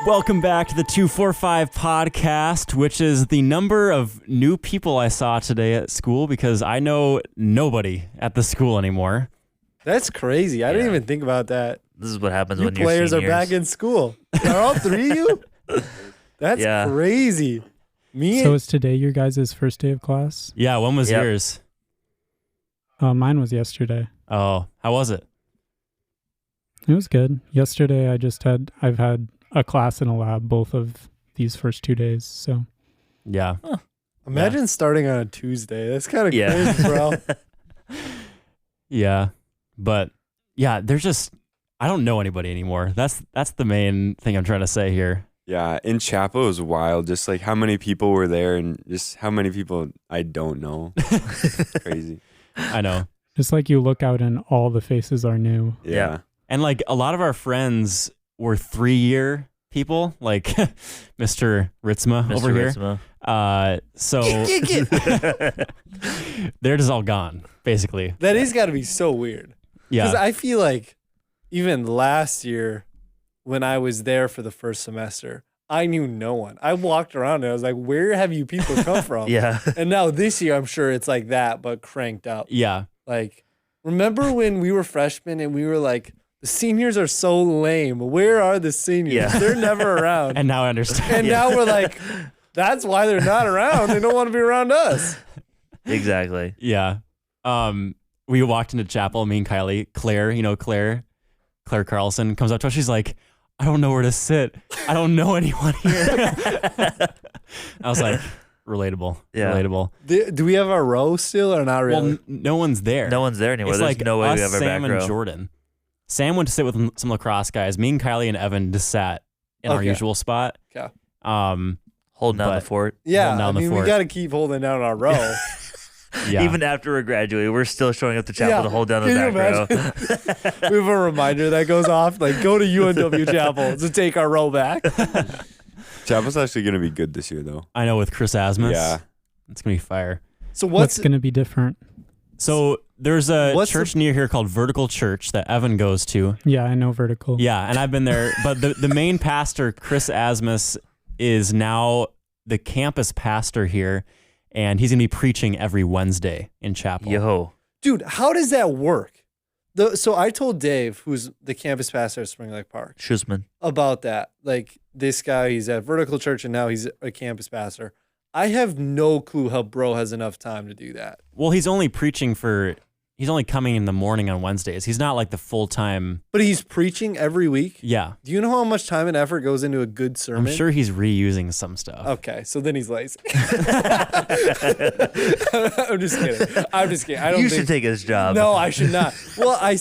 Welcome back to the 245 podcast, which is the number of new people I saw today at school because I know nobody at the school anymore. That's crazy. I didn't even think about that. This is what happens You when you're players seniors. are back in school. Are all three of you? That's crazy. So is today your guys' first day of class? Yeah, when was yours? Mine was yesterday. Oh, how was it? It was good. Yesterday I've had a class and a lab both of these first 2 days. So yeah. Imagine starting on a Tuesday. That's kind of crazy, bro. Yeah. But yeah, there's just I don't know anybody anymore. That's the main thing I'm trying to say here. Yeah, in chapel it was wild. Just like how many people were there and just how many people I don't know. Crazy. I know. Just like you look out and all the faces are new. Yeah. And like a lot of our friends were 3-year people, like Mr. Ritzma over here. So they're just all gone, basically. That has got to be so weird. Yeah. Because I feel like even last year when I was there for the first semester, I knew no one. I walked around and I was like, where have you people come from? Yeah. And now this year, I'm sure it's like that, but cranked up. Yeah. Like, remember when we were freshmen and we were like, the seniors are so lame. Where are the seniors? Yeah. They're never around. And now I understand. And now we're like, that's why they're not around. They don't want to be around us. Exactly. Yeah. We walked into chapel, me and Kylie, Claire Carlson comes up to us. She's like, I don't know where to sit. I don't know anyone here. I was like, relatable. Yeah. Relatable. Do we have our row still or not really? Well, no one's there. No one's there anymore. It's There's like no way us, we have our Sam back and row. Jordan. Sam went to sit with some lacrosse guys. Me and Kylie and Evan just sat in our usual spot. Okay. Holding down the fort. Yeah, down the we fort. got to keep holding down our row. Yeah. Even after we're graduating, we're still showing up to chapel to hold down the Can back you row. We have a reminder that goes off, like, go to UNW Chapel to take our row back. Chapel's actually going to be good this year, though. I know with Chris Asmus. Yeah. It's going to be fire. So what's going to be different? So there's a church near here called Vertical Church that Evan goes to. Yeah, I know Vertical. Yeah, and I've been there. But the main pastor, Chris Asmus, is now the campus pastor here, and he's going to be preaching every Wednesday in chapel. Yo. Dude, how does that work? So I told Dave, who's the campus pastor at Spring Lake Park, Schussman, about that. Like, this guy, he's at Vertical Church, and now he's a campus pastor. I have no clue how bro has enough time to do that. Well, he's only coming in the morning on Wednesdays. He's not like the full-time. But he's preaching every week? Yeah. Do you know how much time and effort goes into a good sermon? I'm sure he's reusing some stuff. Okay, so then he's lazy. I'm just kidding. I don't you should take his job. No, I should not. Well, I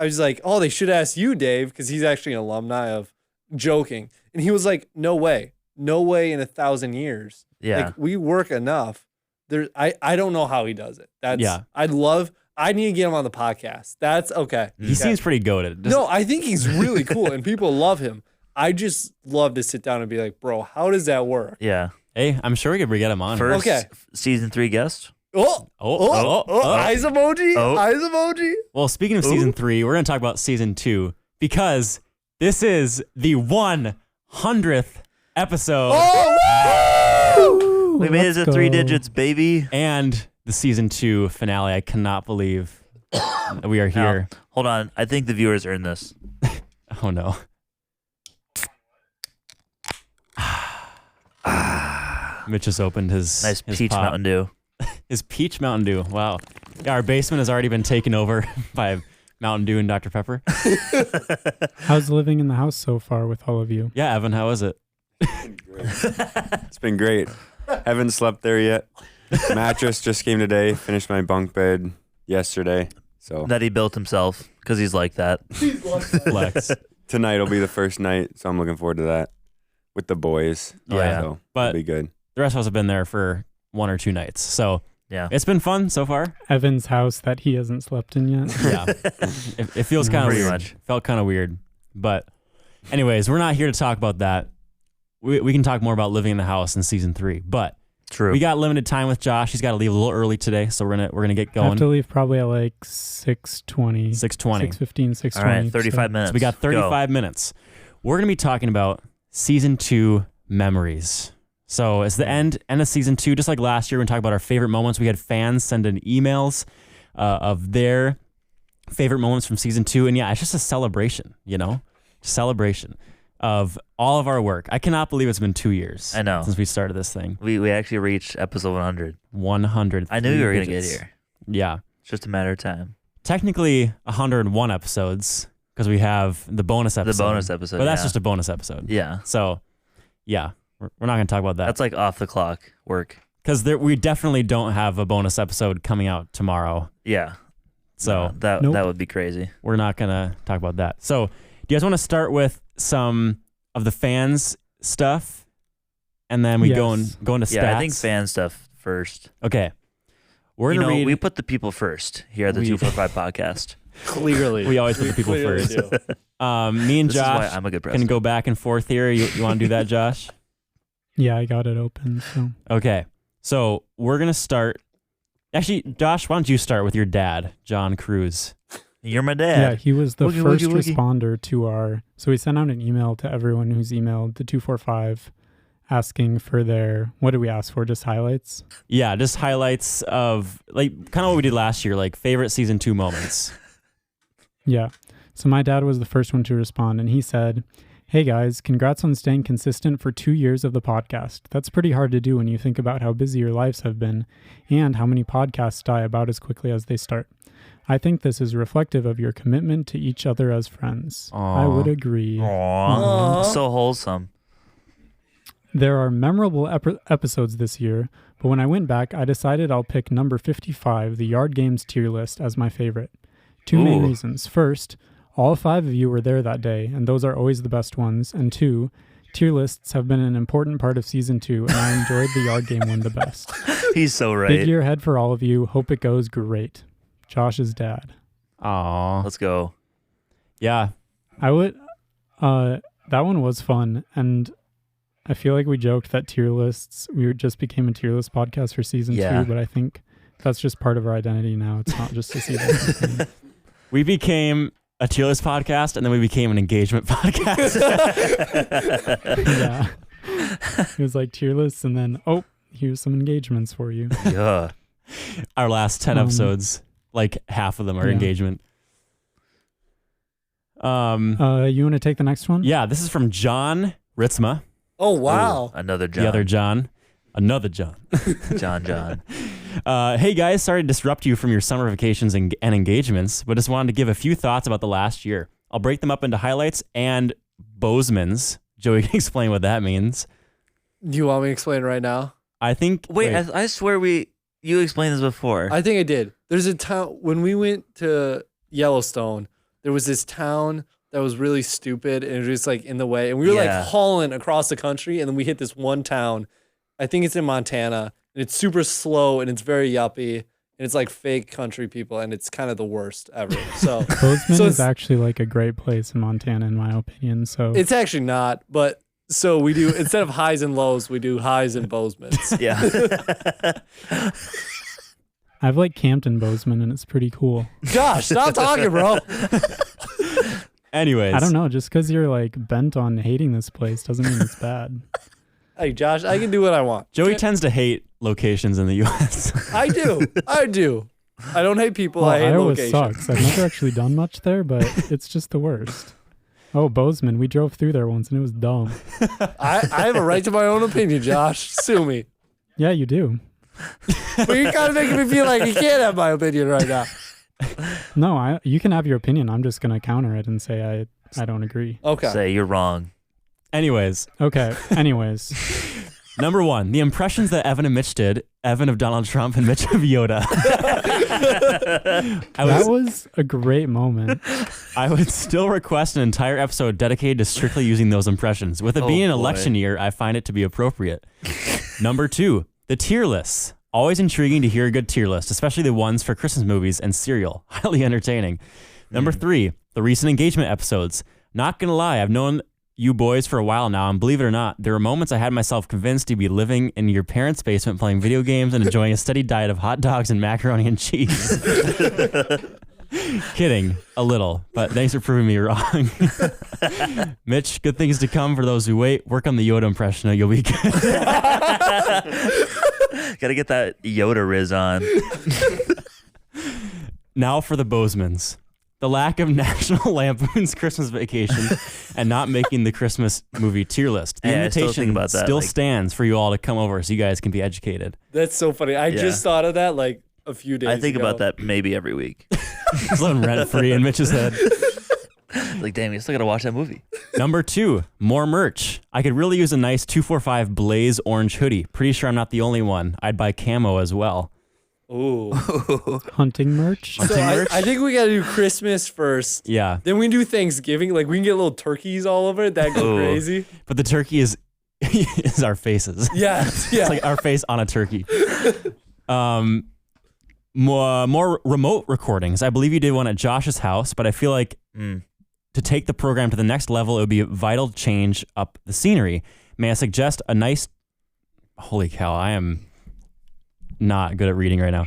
was like, oh, they should ask you, Dave, because he's actually an alumni of joking. And he was like, no way in 1,000 years. Yeah. Like, we work enough. I don't know how he does it. I need to get him on the podcast. That's okay. He seems pretty goated. No, I think he's really cool and people love him. I just love to sit down and be like, bro, how does that work? Yeah. Hey, I'm sure we could get him on. First season 3 guest. Eyes emoji. Eyes emoji. Well, speaking of season 3, we're going to talk about season 2 because this is the 100th episode. We made it to 3 digits, baby. And the season 2 finale. I cannot believe that we are here. Now, hold on. I think the viewers earned this. Oh, no. Mitch just opened his nice his peach pop. Mountain Dew. His peach Mountain Dew. Wow. Yeah, our basement has already been taken over by Mountain Dew and Dr. Pepper. How's living in the house so far with all of you? Yeah, Evan, how is it? It's been great. Haven't slept there yet. Mattress just came today. Finished my bunk bed yesterday. So that he built himself because he's like that. Flex. Tonight will be the first night, so I'm looking forward to that with the boys. Yeah, so but it'll be good. The rest of us have been there for 1 or 2 nights, so yeah, it's been fun so far. Evan's house that he hasn't slept in yet. Yeah, it feels kind of weird. Much. Felt kind of weird, but anyways, we're not here to talk about that. We can talk more about living in the house in season 3, but true. We got limited time with Josh. He's got to leave a little early today, so we're gonna get going. I have to leave probably at like 6:20. 6:20. 6:15, 6:20. All right, 35 minutes. So we got 35 minutes. we're going to be talking about season 2 memories. So it's the end of season 2. Just like last year, we're going to talk about our favorite moments. We had fans send in emails of their favorite moments from season 2. And yeah, it's just a celebration, celebration of all of our work. I cannot believe it's been 2 years. I know. Since we started this thing. We actually reached episode 100. 100. I knew you were going to get here. Yeah. It's just a matter of time. Technically 101 episodes because we have the bonus episode. The bonus episode, But that's just a bonus episode. Yeah. So, yeah, we're not going to talk about that. That's like off the clock work. Because we definitely don't have a bonus episode coming out tomorrow. Yeah. So that would be crazy. We're not going to talk about that. So do you guys want to start with some of the fans stuff? And then we go into stats? Yeah, I think fan stuff first. Okay. We're going to read. We put the people first here at the 245 podcast. Clearly. We always put the people first. Me and This is Josh why I'm a good can president. go back and forth here. You want to do that, Josh? Yeah, I got it open. So Okay. So we're going to start. Actually, Josh, why don't you start with your dad, John Cruz? You're my yeah, dad. he was the Woogie, first woogie, woogie. responder to our. So we sent out an email to everyone who's emailed the 245, asking for their. What did we ask for? Just highlights. Yeah, just highlights of like kind of what we did last year, like favorite season 2 moments. Yeah. So my dad was the first one to respond, and he said, "Hey guys, congrats on staying consistent for 2 years of the podcast. That's pretty hard to do when you think about how busy your lives have been and how many podcasts die about as quickly as they start. I think this is reflective of your commitment to each other as friends." I would agree. Aww. So wholesome. There are memorable episodes this year, but when I went back, I decided I'll pick number 55, the Yard Games tier list, as my favorite. Two main reasons. First, all 5 of you were there that day, and those are always the best ones. And 2, tier lists have been an important part of season 2, and I enjoyed the Yard Game one the best. He's so right. Big year ahead for all of you. Hope it goes great. Josh's dad. Aw. Let's go. Yeah. I would, that one was fun, and I feel like we joked that tier lists, we just became a tier list podcast for season 2, but I think that's just part of our identity now. It's not just a season thing. We became a tier list podcast, and then we became an engagement podcast. Yeah. It was like tier lists, and then, here's some engagements for you. Yeah. Our last 10 episodes, like half of them are engagement. You want to take the next one? Yeah, this is from John Ritzma. Oh, wow. Ooh, another John. The other John. Another John. John. Hey guys, sorry to disrupt you from your summer vacations and engagements, but just wanted to give a few thoughts about the last year. I'll break them up into highlights and Bozeman's. Joey can explain what that means. Do you want me to explain right now? I think. Wait, I swear you explained this before. I think I did. There's a town, when we went to Yellowstone, there was this town that was really stupid and it was just like in the way. And we were like hauling across the country, and then we hit this one town. I think it's in Montana, and it's super slow and it's very yuppie, and it's like fake country people, and it's kind of the worst ever. So Bozeman is actually like a great place in Montana, in my opinion. So it's actually not, but so we do, instead of highs and lows, we do highs and Bozeman's. Yeah. I've like camped in Bozeman, and it's pretty cool. Josh, stop talking, bro. Anyways. I don't know. Just because you're like bent on hating this place doesn't mean it's bad. Hey, Josh, I can do what I want. Joey tends to hate locations in the U.S. I do. I don't hate people. Well, I hate Iowa locations. sucks. I've never actually done much there, but it's just the worst. Oh, Bozeman. We drove through there once, and it was dumb. I have a right to my own opinion, Josh. Sue me. Yeah, you do. But you're kind of making me feel like you can't have my opinion right now. No, you can have your opinion. I'm just going to counter it and say I don't agree. Okay. Say you're wrong. Anyways. Okay. Anyways. Number 1, the impressions that Evan and Mitch did. Evan of Donald Trump and Mitch of Yoda. That was a great moment. I would still request an entire episode dedicated to strictly using those impressions. With it being an election year, I find it to be appropriate. Number 2, the tier lists. Always intriguing to hear a good tier list, especially the ones for Christmas movies and cereal. Highly entertaining. Number 3, the recent engagement episodes. Not gonna lie, I've known you boys for a while now, and believe it or not, there were moments I had myself convinced to be living in your parents' basement playing video games and enjoying a steady diet of hot dogs and macaroni and cheese. Kidding, a little, but thanks for proving me wrong. Mitch, good things to come for those who wait. Work on the Yoda impression, you'll be good. Gotta get that Yoda riz on. Now for the Bozeman's. The lack of National Lampoon's Christmas Vacation and not making the Christmas movie tier list. The Hey, I still invitation think about that, still like- stands for you all to come over so you guys can be educated. That's so funny. I Yeah. just thought of that like a few days ago. I think about that maybe every week. It's living rent-free in Mitch's head. Like, damn, you still gotta watch that movie. Number 2, more merch. I could really use a nice 245 Blaze orange hoodie. Pretty sure I'm not the only one. I'd buy camo as well. Ooh. Hunting merch. So I think we got to do Christmas first. Yeah, Then we can do Thanksgiving. Like we can get little turkeys all over it. That go Ooh. crazy. but the turkey is is our faces. Yeah. Yeah. It's like our face on a turkey. More remote recordings. I believe you did one at Josh's house, but I feel like to take the program to the next level, it would be vital to change up the scenery. May I suggest a nice... Holy cow, I am not good at reading right now.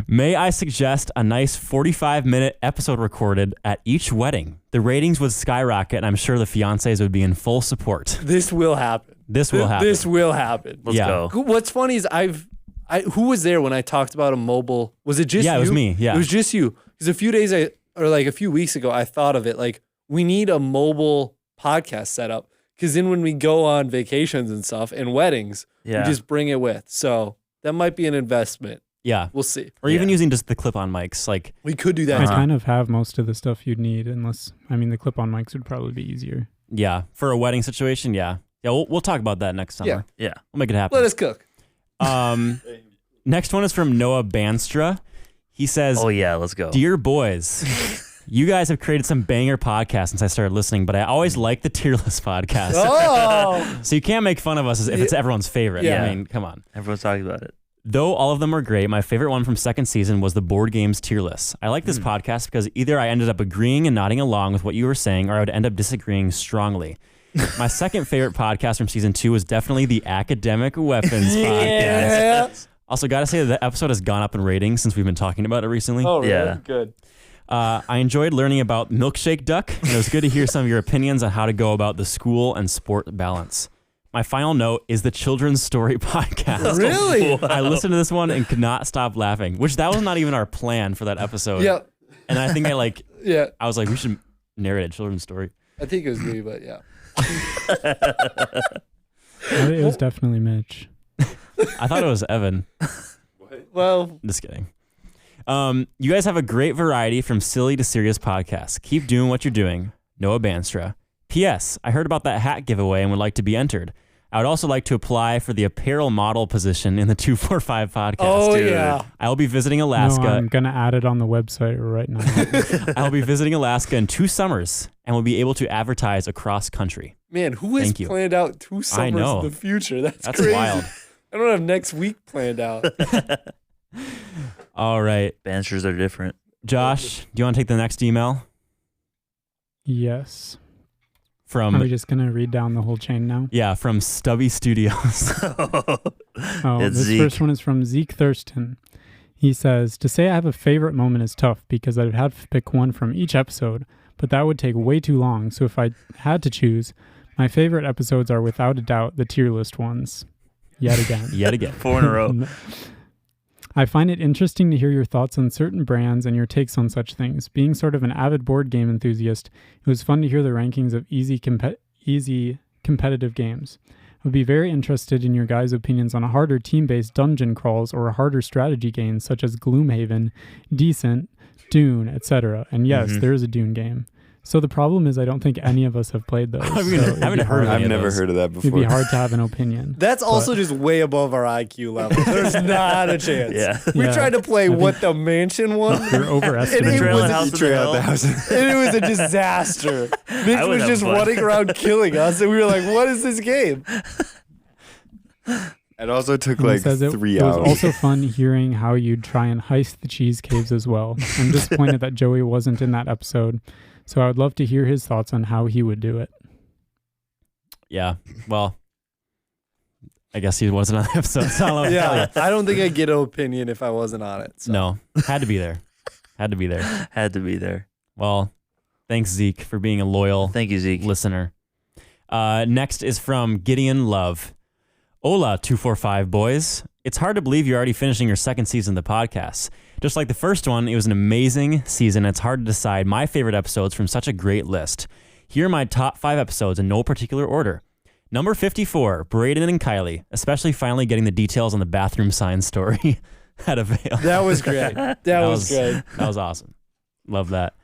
May I suggest a nice 45-minute episode recorded at each wedding? The ratings would skyrocket, and I'm sure the fiancés would be in full support. This will happen. This will happen. This will happen. Let's Yeah. go. What's funny is who was there when I talked about a mobile? Was it just you? Yeah, it was me, yeah. It was just you. Because a few weeks ago, I thought of it. Like, we need a mobile podcast setup. Because then when we go on vacations and stuff and weddings, Yeah. we just bring it with. So that might be an investment. Yeah. We'll see. Or even Yeah. using just the clip-on mics. Like, We could do that. I too. kind of have most of the stuff you'd need, unless, I mean, the clip-on mics would probably be easier. yeah, for a wedding situation, yeah. Yeah, we'll talk about that next summer. Yeah. We'll make it happen. Let us cook. Next one is from Noah Banstra. He says, Oh yeah, let's go. Dear boys, you guys have created some banger podcasts since I started listening, but I always like the tier list podcast. Oh, So you can't make fun of us as if it's everyone's favorite. Yeah. I mean, come on. Everyone's talking about it. Though all of them are great, my favorite one from second season was the board games tier list. I like this podcast because either I ended up agreeing and nodding along with what you were saying, or I would end up disagreeing strongly. My second favorite podcast from season 2 was definitely the Academic Weapons podcast. yeah. Also, gotta say that the episode has gone up in ratings since we've been talking about it recently. Oh, really? Yeah. Good. I enjoyed learning about milkshake duck, and it was good to hear some of your opinions on how to go about the school and sport balance. My final note is the Children's Story podcast. Really? I listened to this one and could not stop laughing, which that was not even our plan for that episode. Yeah. And I think Yeah. I was like, we should narrate a children's story. I think it was me, but yeah. It was definitely Mitch. I thought it was Evan. Well, Just kidding. You guys have a great variety from silly to serious podcasts. Keep doing what you're doing. Noah Banstra. P.S. I heard about that hat giveaway and would like to be entered. I would also like to apply for the apparel model position in the 245 podcast. oh dude. yeah. I will be visiting No, Alaska. I'm going to add it on the website right now. I will be visiting Alaska in 2 summers and will be able to advertise across country. Man, who has Thank you. planned out 2 summers know. in the future? That's That's crazy. wild. I don't have next week planned out. All right. Bansters are different. Josh, do you want to take the next email? Yes. From Are we just going to read down the whole chain now? from Stubby Studios. Oh, It's this Zeke. first one is from Zeke Thurston. He says, to say I have a favorite moment is tough because I'd have to pick one from each episode, but that would take way too long. So if I had to choose, my favorite episodes are without a doubt the tier list ones. Yet again. Yet again. 4 in a row. I find it interesting to hear your thoughts on certain brands and your takes on such things. Being sort of an avid board game enthusiast, it was fun to hear the rankings of easy competitive games. I would be very interested in your guys' opinions on a harder team-based dungeon crawls or harder strategy games such as Gloomhaven, Decent, Dune, etc. And yes, there is a Dune game. So the problem is I don't think any of us have played those. I mean, so I it'd haven't be heard hard- of any I've of never those. heard of that It'd before. be hard to have an opinion. That's also just way above our IQ level. There's not a chance. Yeah. We Yeah. tried to play what the mansion one, You're and overestimating. it Trailer was, House a, in the Trail Hill. at the house. and it was a disaster. Mitch I would was have just fun. running around killing us, and we were like, "What is this game?" It also took And he like says 3 it was hours. also fun hearing how you'd try and heist the cheese caves as well. I'm disappointed that Joey wasn't in that episode, so I would love to hear his thoughts on how he would do it. Yeah. Well, I guess he wasn't on the episode. So I don't know what to tell Yeah, you. I don't think I'd get an opinion if I wasn't on it. So. No, had to be there. Had to be there. Had to be there. Well, thanks, Zeke, for being a loyal Thank you, Zeke. listener. Next is from Gideon Love. Hola, 245 boys. It's hard to believe you're already finishing your second season of the podcast. Just like the first one, it was an amazing season. It's hard to decide my favorite episodes from such a great list. Here are my top 5 episodes in no particular order. Number 54, Braden and Kylie, especially finally getting the details on the bathroom sign story at a veil. That was great. That was great. That was awesome. Love that.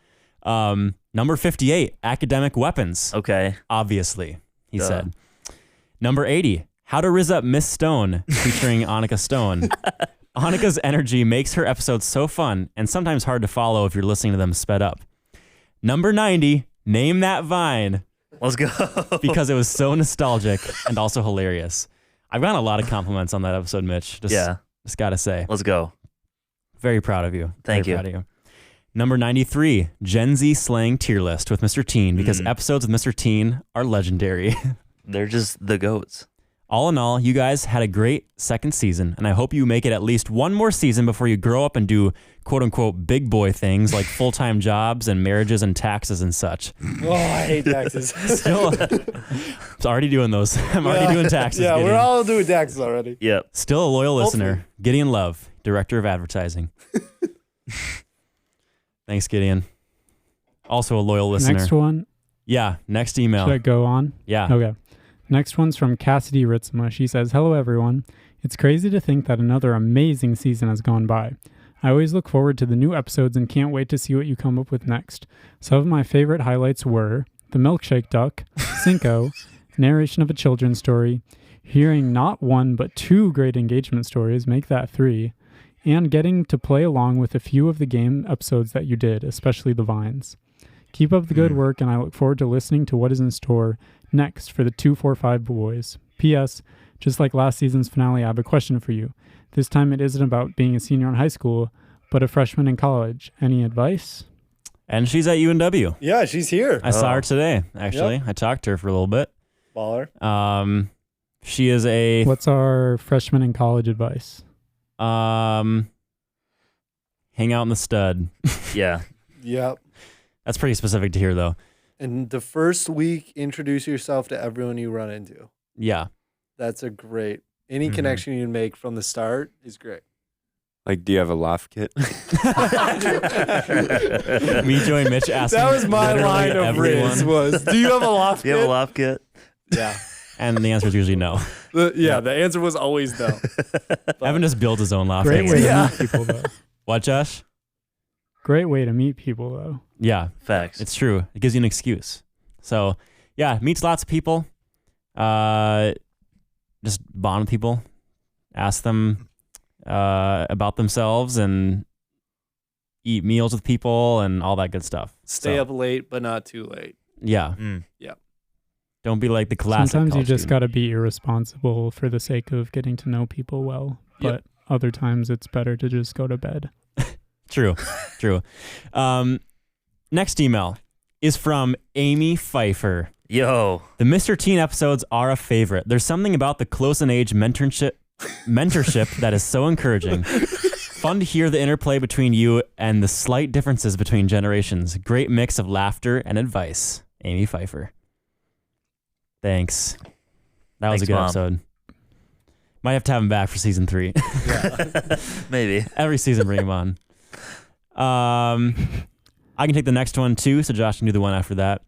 Number 58, Academic Weapons. Okay. Obviously, he Duh. said. Number 80, How to Riz Up Miss Stone, featuring Annika Stone. Annika's energy makes her episodes so fun and sometimes hard to follow if you're listening to them sped up. Number 90, Name That Vine, Let's go. because it was so nostalgic and also hilarious. I've gotten a lot of compliments on that episode, Mitch. Just gotta say. Let's go. Very proud of you. Thank Very you. Proud of you. Number 93, Gen Z slang tier list with Mr. Teen, because episodes with Mr. Teen are legendary. They're just the goats. All in all, you guys had a great second season, and I hope you make it at least one more season before you grow up and do quote-unquote big boy things like full-time jobs and marriages and taxes and such. Oh, I hate taxes. Still, I'm already doing those. I'm already doing taxes. Yeah, Gideon. we're all doing taxes already. Yep. Still a loyal listener. Hopefully. Gideon Love, Director of Advertising. Thanks, Gideon. Also a loyal listener. Next one. Yeah, next email. Should I go on? Yeah. Okay. Next one's from Cassidy Ritzma. She says, "Hello, everyone. It's crazy to think that another amazing season has gone by. I always look forward to the new episodes and can't wait to see what you come up with next. Some of my favorite highlights were the milkshake duck, Cinco, narration of a children's story, hearing not one but 2 great engagement stories, make that 3, and getting to play along with a few of the game episodes that you did, especially the vines. Keep up the good work, and I look forward to listening to what is in store next for the 245 boys. P.S. Just like last season's finale, I have a question for you. This time it isn't about being a senior in high school, but a freshman in college. Any advice?" And she's at UNW. Yeah, she's here. I saw her today, actually. Yep. I talked to her for a little bit. Baller. She is a... What's our freshman in college advice? hang out in the stud. Yeah. Yep. That's pretty specific to hear, though. And the first week, introduce yourself to everyone you run into. Yeah. That's a great. Any connection you make from the start is great. Like, do you have a laugh kit? Me, Joey, and Mitch asking That was my literally line of everyone. riz was, do you have a loft You have a kit? laugh kit? Yeah. And the answer is usually no. The answer was always no. Evan just built his own laugh. Great kit. way to Yeah. meet people, though. What, Josh? Great way to meet people, though. Yeah, Facts. it's true. It gives you an excuse. So, yeah, meets lots of people. Just bond with people. Ask them about themselves and eat meals with people and all that good stuff. Stay So, up late, but not too late. Yeah. Mm. Don't be like the classic. Sometimes you college just student. got to be irresponsible for the sake of getting to know people well. But Yep. other times it's better to just go to bed. True. Next email is from Amy Pfeiffer. Yo. The Mr. Teen episodes are a favorite. There's something about the close in age mentorship that is so encouraging. Fun to hear the interplay between you and the slight differences between generations. Great mix of laughter and advice. Amy Pfeiffer. Thanks. That was Thanks, a good Mom. episode. Might have to have him back for season 3. Maybe. Every season, bring him on. I can take the next one too, so Josh can do the one after that.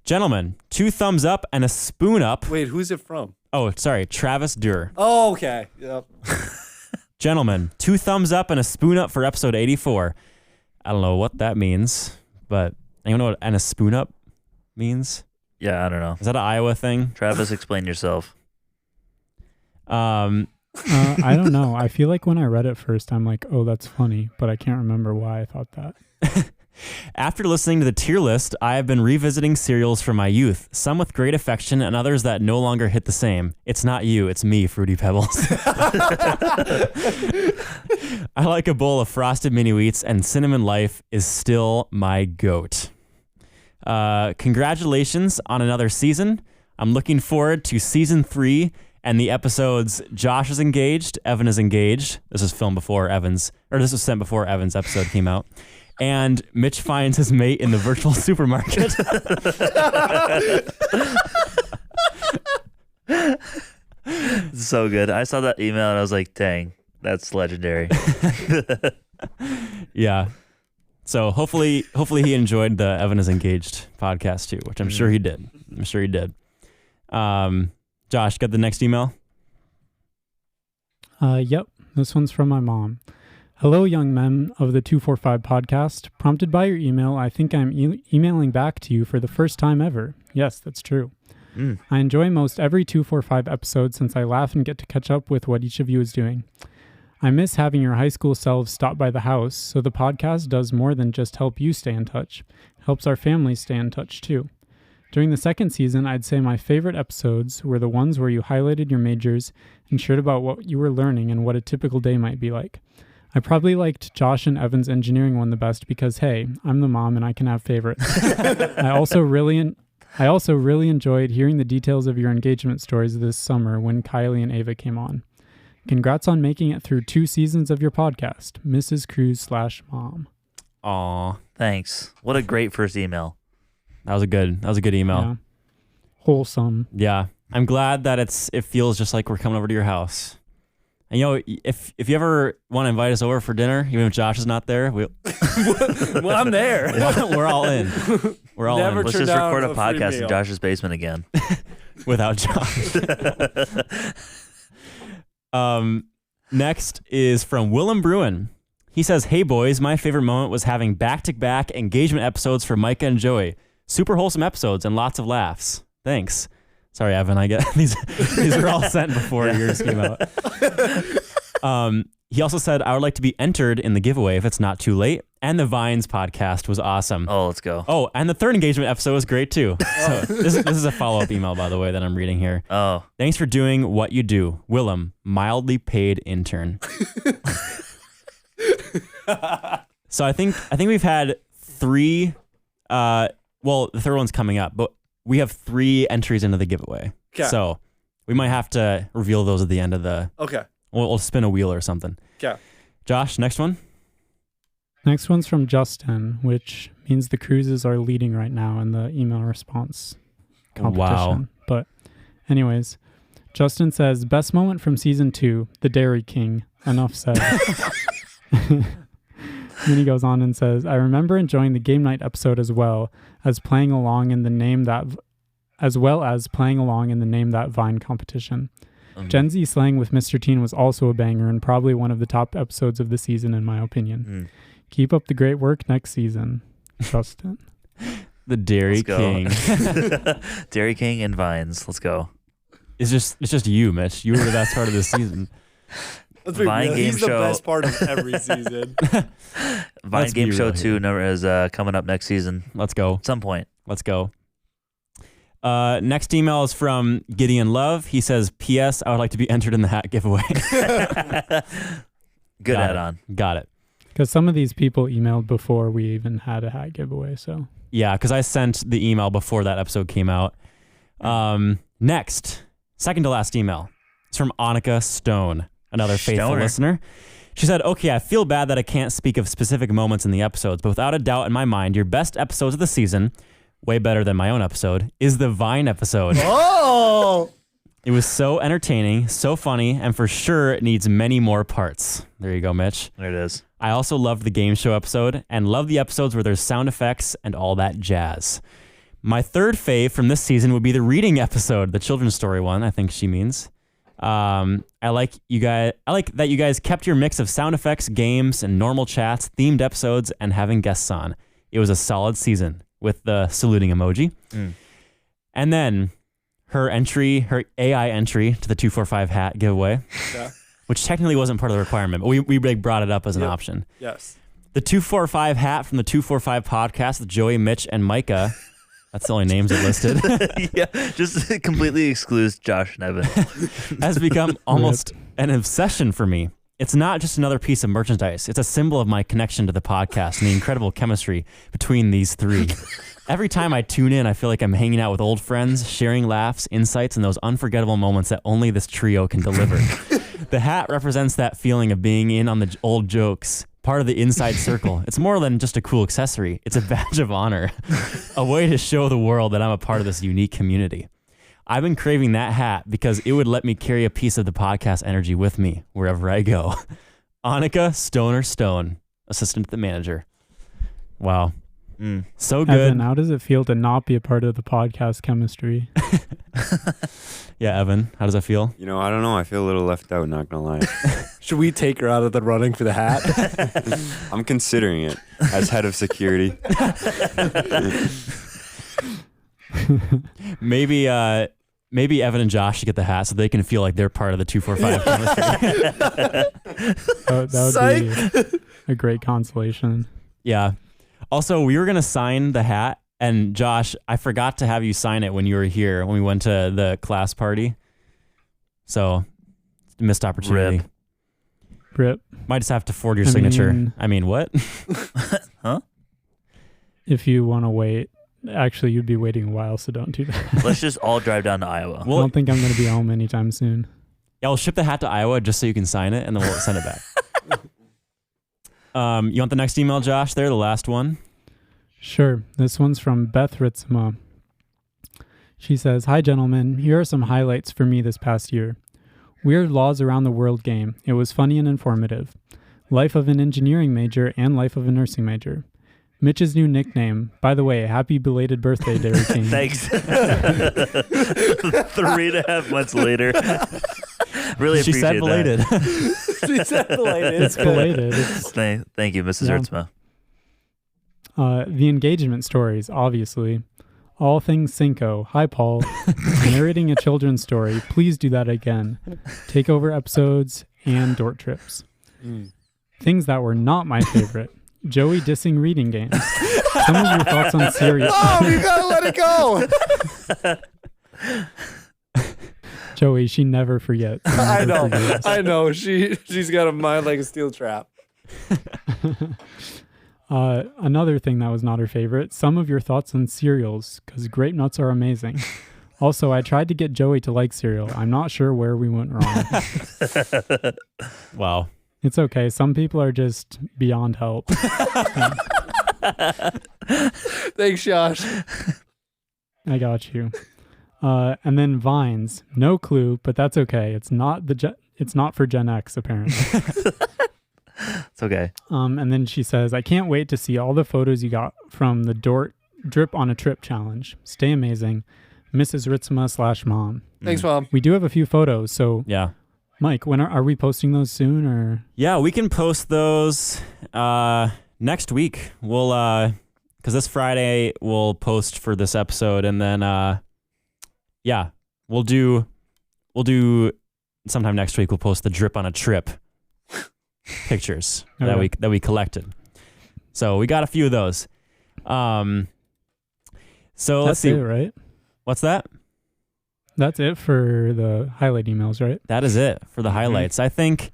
Gentlemen, 2 thumbs up and a spoon up. Wait, who's it from? Oh, sorry, Travis Durr. Oh, okay. Yep. Gentlemen, 2 thumbs up and a spoon up for episode 84. I don't know what that means, but anyone know what and a spoon up means? Yeah, I don't know. Is that an Iowa thing? Travis, explain yourself. I don't know. I feel like when I read it first, I'm like, oh, that's funny, but I can't remember why I thought that. After listening to the tier list, I have been revisiting cereals from my youth, some with great affection and others that no longer hit the same. It's not you, it's me, Fruity Pebbles. I like a bowl of Frosted Mini Wheats, and Cinnamon Life is still my goat. Congratulations on another season. I'm looking forward to season 3 And the episodes, Josh is engaged, Evan is engaged. This was filmed before this was sent before Evan's episode came out. And Mitch finds his mate in the virtual supermarket. So good. I saw that email and I was like, dang, that's legendary. Yeah. So hopefully he enjoyed the Evan is Engaged podcast too, which I'm sure he did. Josh, got the next email? Yep. This one's from my mom. Hello, young men of the 245 podcast. Prompted by your email, I think I'm emailing back to you for the first time ever. Yes, that's true. I enjoy most every 245 episode since I laugh and get to catch up with what each of you is doing. I miss having your high school selves stop by the house, so the podcast does more than just help you stay in touch. It helps our families stay in touch too. During the second season, I'd say my favorite episodes were the ones where you highlighted your majors and shared about what you were learning and what a typical day might be like. I probably liked Josh and Evan's engineering one the best because, hey, I'm the mom and I can have favorites. I also really enjoyed hearing the details of your engagement stories this summer when Kylie and Ava came on. Congrats on making it through 2 seasons of your podcast, Mrs. Cruz/Mom. Aw, Thanks. What a great first email. that was a good email. Yeah. Wholesome. Yeah. I'm glad that it feels just like we're coming over to your house. And if you ever want to invite us over for dinner, even if Josh is not there, Well, I'm there. we're all in. We're all Never in Let's turn just down record a a free podcast in meal. Josh's basement again. without Josh. Next is from Willem Bruin. He says, "Hey boys, my favorite moment was having back-to-back engagement episodes for Micah and Joey. Super wholesome episodes and lots of laughs. Thanks." Sorry, Evan, I get these were all sent before yours came out. He also said, "I would like to be entered in the giveaway if it's not too late. And the Vines podcast was awesome." Oh, let's go. Oh, and the third engagement episode was great too. So this is a follow-up email, by the way, that I'm reading here. Oh, Thanks for doing what you do. Willem, mildly paid intern. So I think we've had 3 well, the third one's coming up, but we have 3 entries into the giveaway. Okay. So we might have to reveal those at the end of the Okay. we'll spin a wheel or something. Okay. Josh, next one. Next one's from Justin, which means the Cruzes are leading right now in the email response competition. Wow. But anyways, Justin says, best moment from season 2, the Dairy King. Enough said. Then he goes on and says, I remember enjoying the game night episode as well as playing along in the name that Vine competition. Gen Z slang with Mr. Teen was also a banger and probably one of the top episodes of the season in my opinion. Keep up the great work next season, Justin. The Dairy King. Dairy King and Vines. Let's go. It's just you, Mitch. You were the best part of this season. Let's be Vine real. game He's the show. best part of every season. Vine Let's Game be Show real 2 here. number is coming up next season. Let's go. At some point. Let's go. Next email is from Gideon Love. He says, P.S. I would like to be entered in the hat giveaway. Good Got add-on. Got it. Because some of these people emailed before we even had a hat giveaway. So Yeah, because I sent the email before that episode came out. Next, second to last email. It's from Annika Stone, another faithful Stoner. listener. She said, okay, I feel bad that I can't speak of specific moments in the episodes, but without a doubt in my mind, your best episodes of the season, way better than my own episode, is the Vine episode. Oh! It was so entertaining, so funny, and for sure it needs many more parts. There you go, Mitch. There it is. I also loved the game show episode and love the episodes where there's sound effects and all that jazz. My third fave from this season would be the reading episode, the children's story one, I think she means. I like that you guys kept your mix of sound effects, games, and normal chats, themed episodes, and having guests on. It was a solid season with the saluting emoji. And then her AI entry to the 245 hat giveaway, which technically wasn't part of the requirement, but we brought it up as an option. Yes. The 245 hat from the 245 podcast with Joey, Mitch, and Micah. That's the only names it listed. Yeah, just completely excludes Josh and Evan. Has become almost an obsession for me. It's not just another piece of merchandise. It's a symbol of my connection to the podcast and the incredible chemistry between these three. Every time I tune in, I feel like I'm hanging out with old friends, sharing laughs, insights, and those unforgettable moments that only this trio can deliver. The hat represents that feeling of being in on the old jokes, part of the inside circle. It's more than just a cool accessory. It's a badge of honor, a way to show the world that I'm a part of this unique community. I've been craving that hat because it would let me carry a piece of the podcast energy with me wherever I go. Annika Stoner Stone, assistant to the manager. Wow. So good. Evan, how does it feel to not be a part of the podcast chemistry? Yeah, Evan, how does that feel? You know, I don't know. I feel a little left out, not going to lie. Should we take her out of the running for the hat? I'm considering it as head of security. Maybe Evan and Josh should get the hat so they can feel like they're part of the 245 chemistry. That would be a great consolation. Yeah. Also, we were going to sign the hat, and Josh, I forgot to have you sign it when you were here when we went to the class party. So, missed opportunity. Rip. Might just have to forward your signature. I mean, what? Huh? If you want to wait, actually, you'd be waiting a while, so don't do that. Let's just all drive down to Iowa. I don't think I'm going to be home anytime soon. Yeah, we'll ship the hat to Iowa just so you can sign it, and then we'll send it back. You want the next email, Josh, there, the last one? Sure. This one's from Beth Ritzma. She says, "Hi, gentlemen. Here are some highlights for me this past year. Weird Laws Around the World game. It was funny and informative. Life of an engineering major and life of a nursing major. Mitch's new nickname. By the way, happy belated birthday, Dairy King." Thanks. 3.5 months later. Really She appreciate said belated. She said belated. It's belated. Thank you, Mrs. Yeah. Hertzma. The engagement stories, obviously. All things Cinco. Hi, Paul. Narrating a children's story. Please do that again. Takeover episodes and Dort trips. Things that were not my favorite. Joey dissing reading games. Some of your thoughts on cereal. Oh, you gotta let it go. Joey, she never forgets. I Never know. forgets. I know. She's got a mind like a steel trap. Another thing that was not her favorite, some of your thoughts on cereals, because grape nuts are amazing. Also, I tried to get Joey to like cereal. I'm not sure where we went wrong. Wow. It's okay. Some people are just beyond help. Thanks, Josh. I got you. And then Vines. No clue, but that's okay. It's not it's not for Gen X, apparently. It's okay. And then she says, "I can't wait to see all the photos you got from the Dort Drip on a Trip challenge. Stay amazing. Mrs. Ritzma / Mom." Thanks, Mom. We do have a few photos, so Yeah. Mike, when are we posting those soon, or? Yeah, we can post those next week. We'll because this Friday we'll post for this episode, and then yeah, we'll do sometime next week. We'll post the Drip on a Trip pictures Okay. that we collected. So we got a few of those. So let's That's see. it, right? What's that? That's it for the highlight emails, right? That is it for the highlights. I think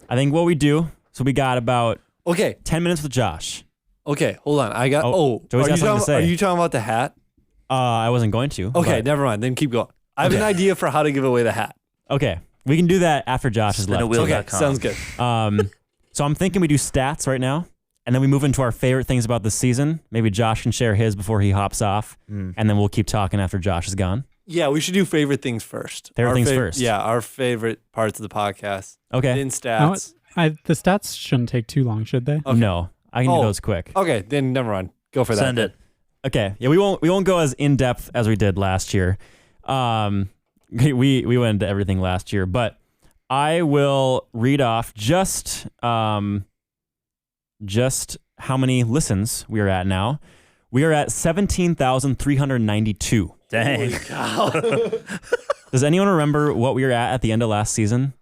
what we do. So we got about Okay. 10 minutes with Josh. Okay. Hold on. I got. Joey's got something to say. Are you talking about the hat? I wasn't going to. Okay. but- Never mind. Then keep going. I have an idea for how to give away the hat. Okay. We can do that after Josh is left. Okay. Spinawheel.com. Sounds good. So I'm thinking we do stats right now, and then we move into our favorite things about the season. Maybe Josh can share his before he hops off, and then we'll keep talking after Josh is gone. Yeah, we should do favorite things first. Favorite things first. Yeah, our favorite parts of the podcast. Okay. Then stats. The stats shouldn't take too long, should they? Okay. No, I can do Oh. those quick. Okay, then never mind. Go for that. Send it. Okay. Yeah, we won't go as in depth as we did last year. We went into everything last year, but I will read off just how many listens we are at now. We are at 17,392. Dang. Holy cow. Does anyone remember what we were at the end of last season?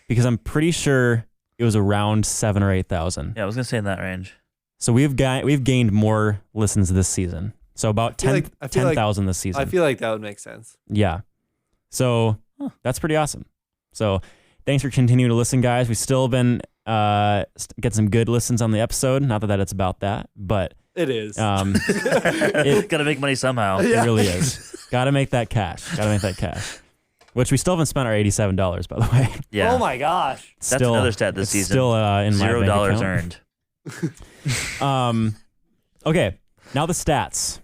Because I'm pretty sure it was around 7,000 or 8,000. Yeah, I was going to say in that range. So we've gained more listens this season. So about I feel like- 10,000 this season. I feel like that would make sense. Yeah. So that's pretty awesome. So Thanks for continuing to listen, guys. We've still been get some good listens on the episode. Not that it's about that, but it is. Gotta make money somehow. It really is. Gotta make that cash. Which we still haven't spent our $87, by the way. Yeah. Oh my gosh. That's another stat this season. Still in my bank $0 account. earned. Okay, now the stats.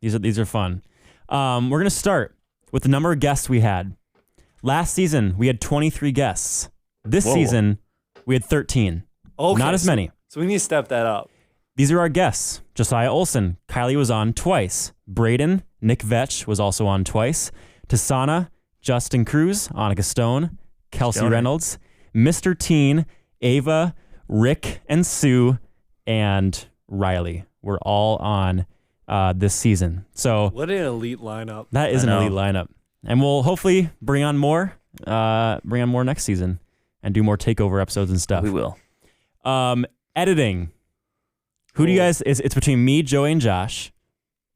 These are fun. We're gonna start with the number of guests we had. Last season we had 23 guests. This season we had 13. Okay, not as many. So we need to step that up. These are our guests. Josiah Olson. Kylie was on twice. Braden, Nick Vetch was also on twice. Tasana, Justin Cruz, Annika Stone, Kelsey Stoner. Reynolds, Mr. Teen, Ava, Rick and Sue, and Riley were all on this season. So What an elite lineup. that is I an know. elite lineup. And we'll hopefully bring on more next season and do more takeover episodes and stuff. We will. Editing. Who do you guys, it's between me, Joey, and Josh.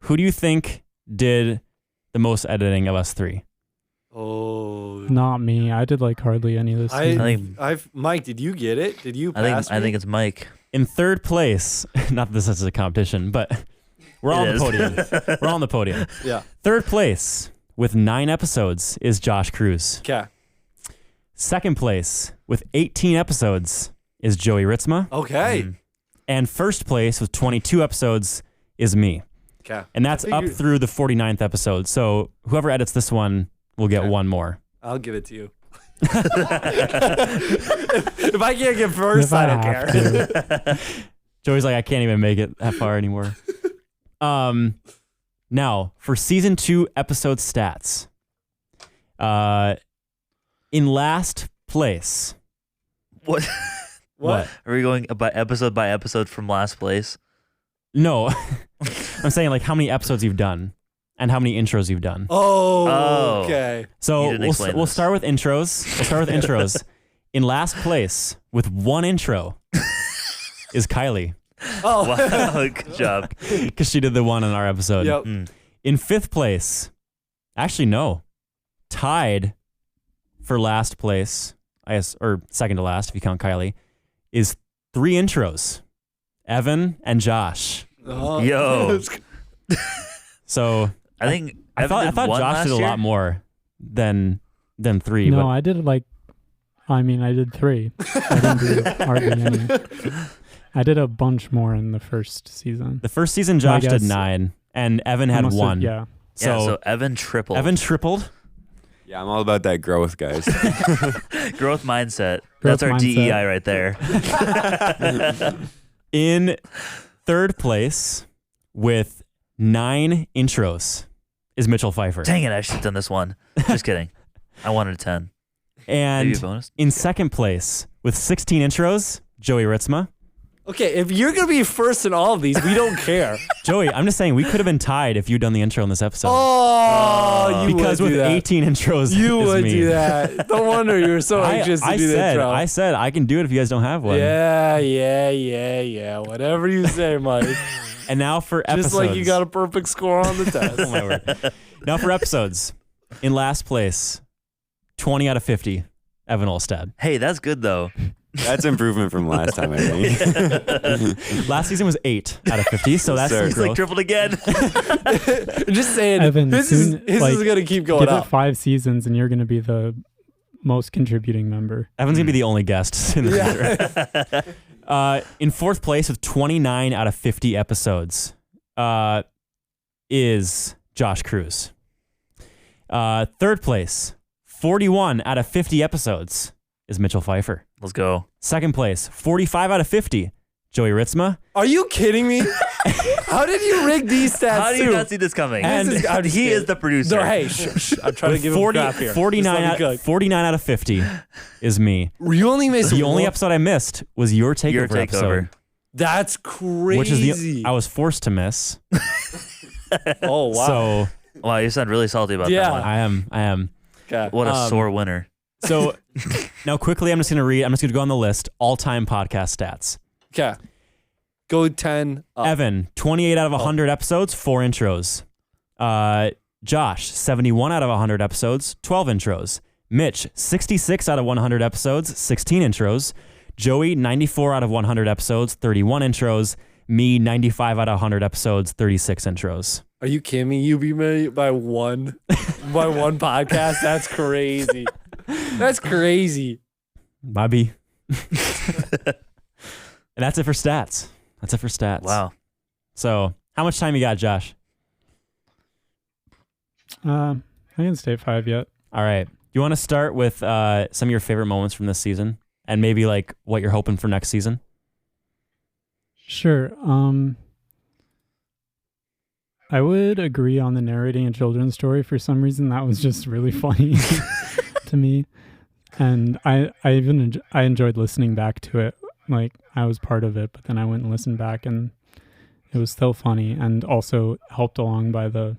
Who do you think did the most editing of us three? Oh. Not me. I did like hardly any of this. season. Mike, did you get it? Did you pass I me? think it's Mike. In third place, not that this is a competition, but we're all on the podium. We're all on the podium. Yeah. Third place with 9 episodes is Josh Cruz. Okay. Second place with 18 episodes is Joey Ritzma. Okay. And first place with 22 episodes is me. Okay. And that's up through the 49th episode. So whoever edits this one will get one more. I'll give it to you. If I can't get first, If I I don't have care. to. Joey's like, I can't even make it that far anymore. Now for season 2 episode stats. In last place. What? What? Are we going by episode from last place? No, I'm saying like how many episodes you've done and how many intros you've done. Oh, okay. You So didn't explain we'll this. start with intros. In last place with 1 intro is Kylie Oh. Wow, good job. because she did the one on our episode. Yep. In 5th place, actually no, tied for last place, I guess, or second to last if you count Kylie, is 3 intros, Evan and Josh. Oh. Yo. So I think I thought Evan did one Josh last did a year? lot more than 3. No, but I did I did 3. I didn't do hardly any. I did a bunch more in the first season. the first season Josh did guess 9 and Evan had Must have- 1. Yeah. So Evan tripled. Evan tripled. Yeah, I'm all about that growth, guys. Growth mindset. Growth That's our mindset. DEI right there. In 3rd place with 9 intros is Mitchell Pfeiffer. Dang it, I should have done this one. Just kidding. I wanted a 10. Maybe a And bonus. in 2nd place with 16 intros, Joey Ritzma. Okay, if you're gonna be first in all of these, we don't care. Joey, I'm just saying we could have been tied if you'd done the intro in this episode. Oh, you because would with do that. 18 intros, You is would me. do that. No wonder you were so anxious to do that intro. I said I can do it if you guys don't have one. Yeah. Whatever you say, Mike. And now for episodes. Just like you got a perfect score on the test. Oh my word. Now for episodes. In last place, 20 out of 50, Evan Olstad. Hey, that's good though. That's improvement from last time, I think. Last season was 8 out of 50, so that's Sir. some It's like growth. tripled again. Just saying, Evan, his soon, is gonna keep going Give up. it 5 seasons and you're going to be the most contributing member. Evan's going to be the only guest in the future. In 4th place with 29 out of 50 episodes is Josh Cruz. 3rd place, 41 out of 50 episodes is Mitchell Pfeiffer. Let's go. 2nd place, 45 out of 50, Joey Ritzma. Are you kidding me? How did you rig these stats? How do you too? not see this coming? And I'm just he kidding. is the producer. No, hey, shh. I'm trying to With give him crap here. 49 out of 50 is me. You only missed The only one- episode I missed was your takeover, Your takeover. episode, That's crazy. which is I was forced to miss. Oh wow. So Wow, you sound really salty about Yeah. that one. I am. Okay. What a Um, sore winner. So now quickly, I'm just going to go on the list, all-time podcast stats. Okay. Go 10 up. Evan, 28 out of 100 episodes, 4 intros. Josh, 71 out of 100 episodes, 12 intros. Mitch, 66 out of 100 episodes, 16 intros. Joey, 94 out of 100 episodes, 31 intros. Me, 95 out of 100 episodes, 36 intros. Are you kidding me? You beat me by one podcast? That's crazy. That's crazy. Bobby. And that's it for stats. Wow. So how much time you got, Josh? I didn't stay 5 yet. All right. You want to start with some of your favorite moments from this season and maybe like what you're hoping for next season? Sure. I would agree on the narrating a children's story. For some reason, that was just really funny to me, and I enjoyed listening back to it. Like I was part of it, but then I went and listened back, and it was still funny, and also helped along by the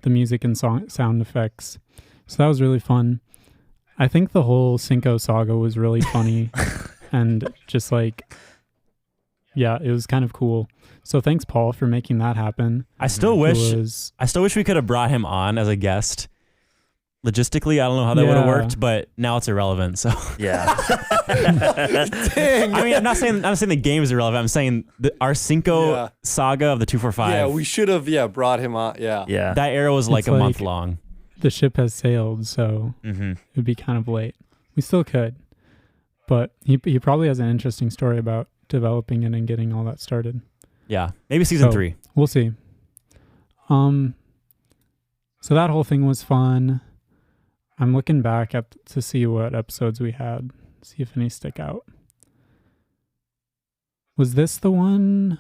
music and sound effects. So that was really fun. I think the whole Cinco saga was really funny, and just like, yeah, it was kind of cool. So thanks, Paul, for making that happen. I still wish we could have brought him on as a guest. Logistically, I don't know how that would have worked, but now it's irrelevant. So Yeah. Dang. I mean, I'm not saying the game is irrelevant. I'm saying our Cinco saga of the 245. Yeah, we should have brought him on. Yeah. Yeah. That era was like It's a month like- long. The ship has sailed, so Mm-hmm. it would be kind of late. We still could, but he probably has an interesting story about developing it and getting all that started. Yeah, maybe season So- 3. We'll see. So that whole thing was fun. I'm looking back to see what episodes we had, see if any stick out. Was this the one?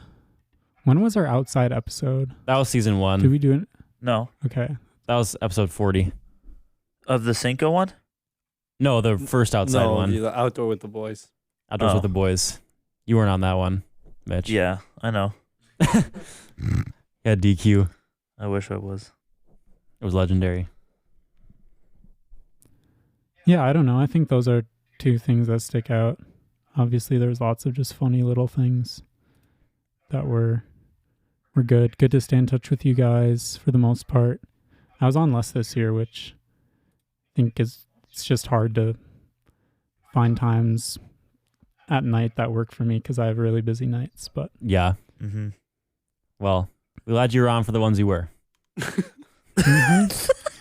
When was our outside episode? That was season 1. Did we do it? No. Okay. That was episode 40. Of the Cinco one? No, the first outside one. The outdoor with the boys. Outdoors Oh. with the boys. You weren't on that one, Mitch. Yeah, I know. Yeah, DQ. I wish I was. It was legendary. Yeah, I don't know. I think those are two things that stick out. Obviously, there's lots of just funny little things that were good. Good to stay in touch with you guys for the most part. I was on less this year, which I think it's just hard to find times at night that work for me because I have really busy nights. But Yeah. Mm-hmm. Well, we're glad you were on for the ones you were. and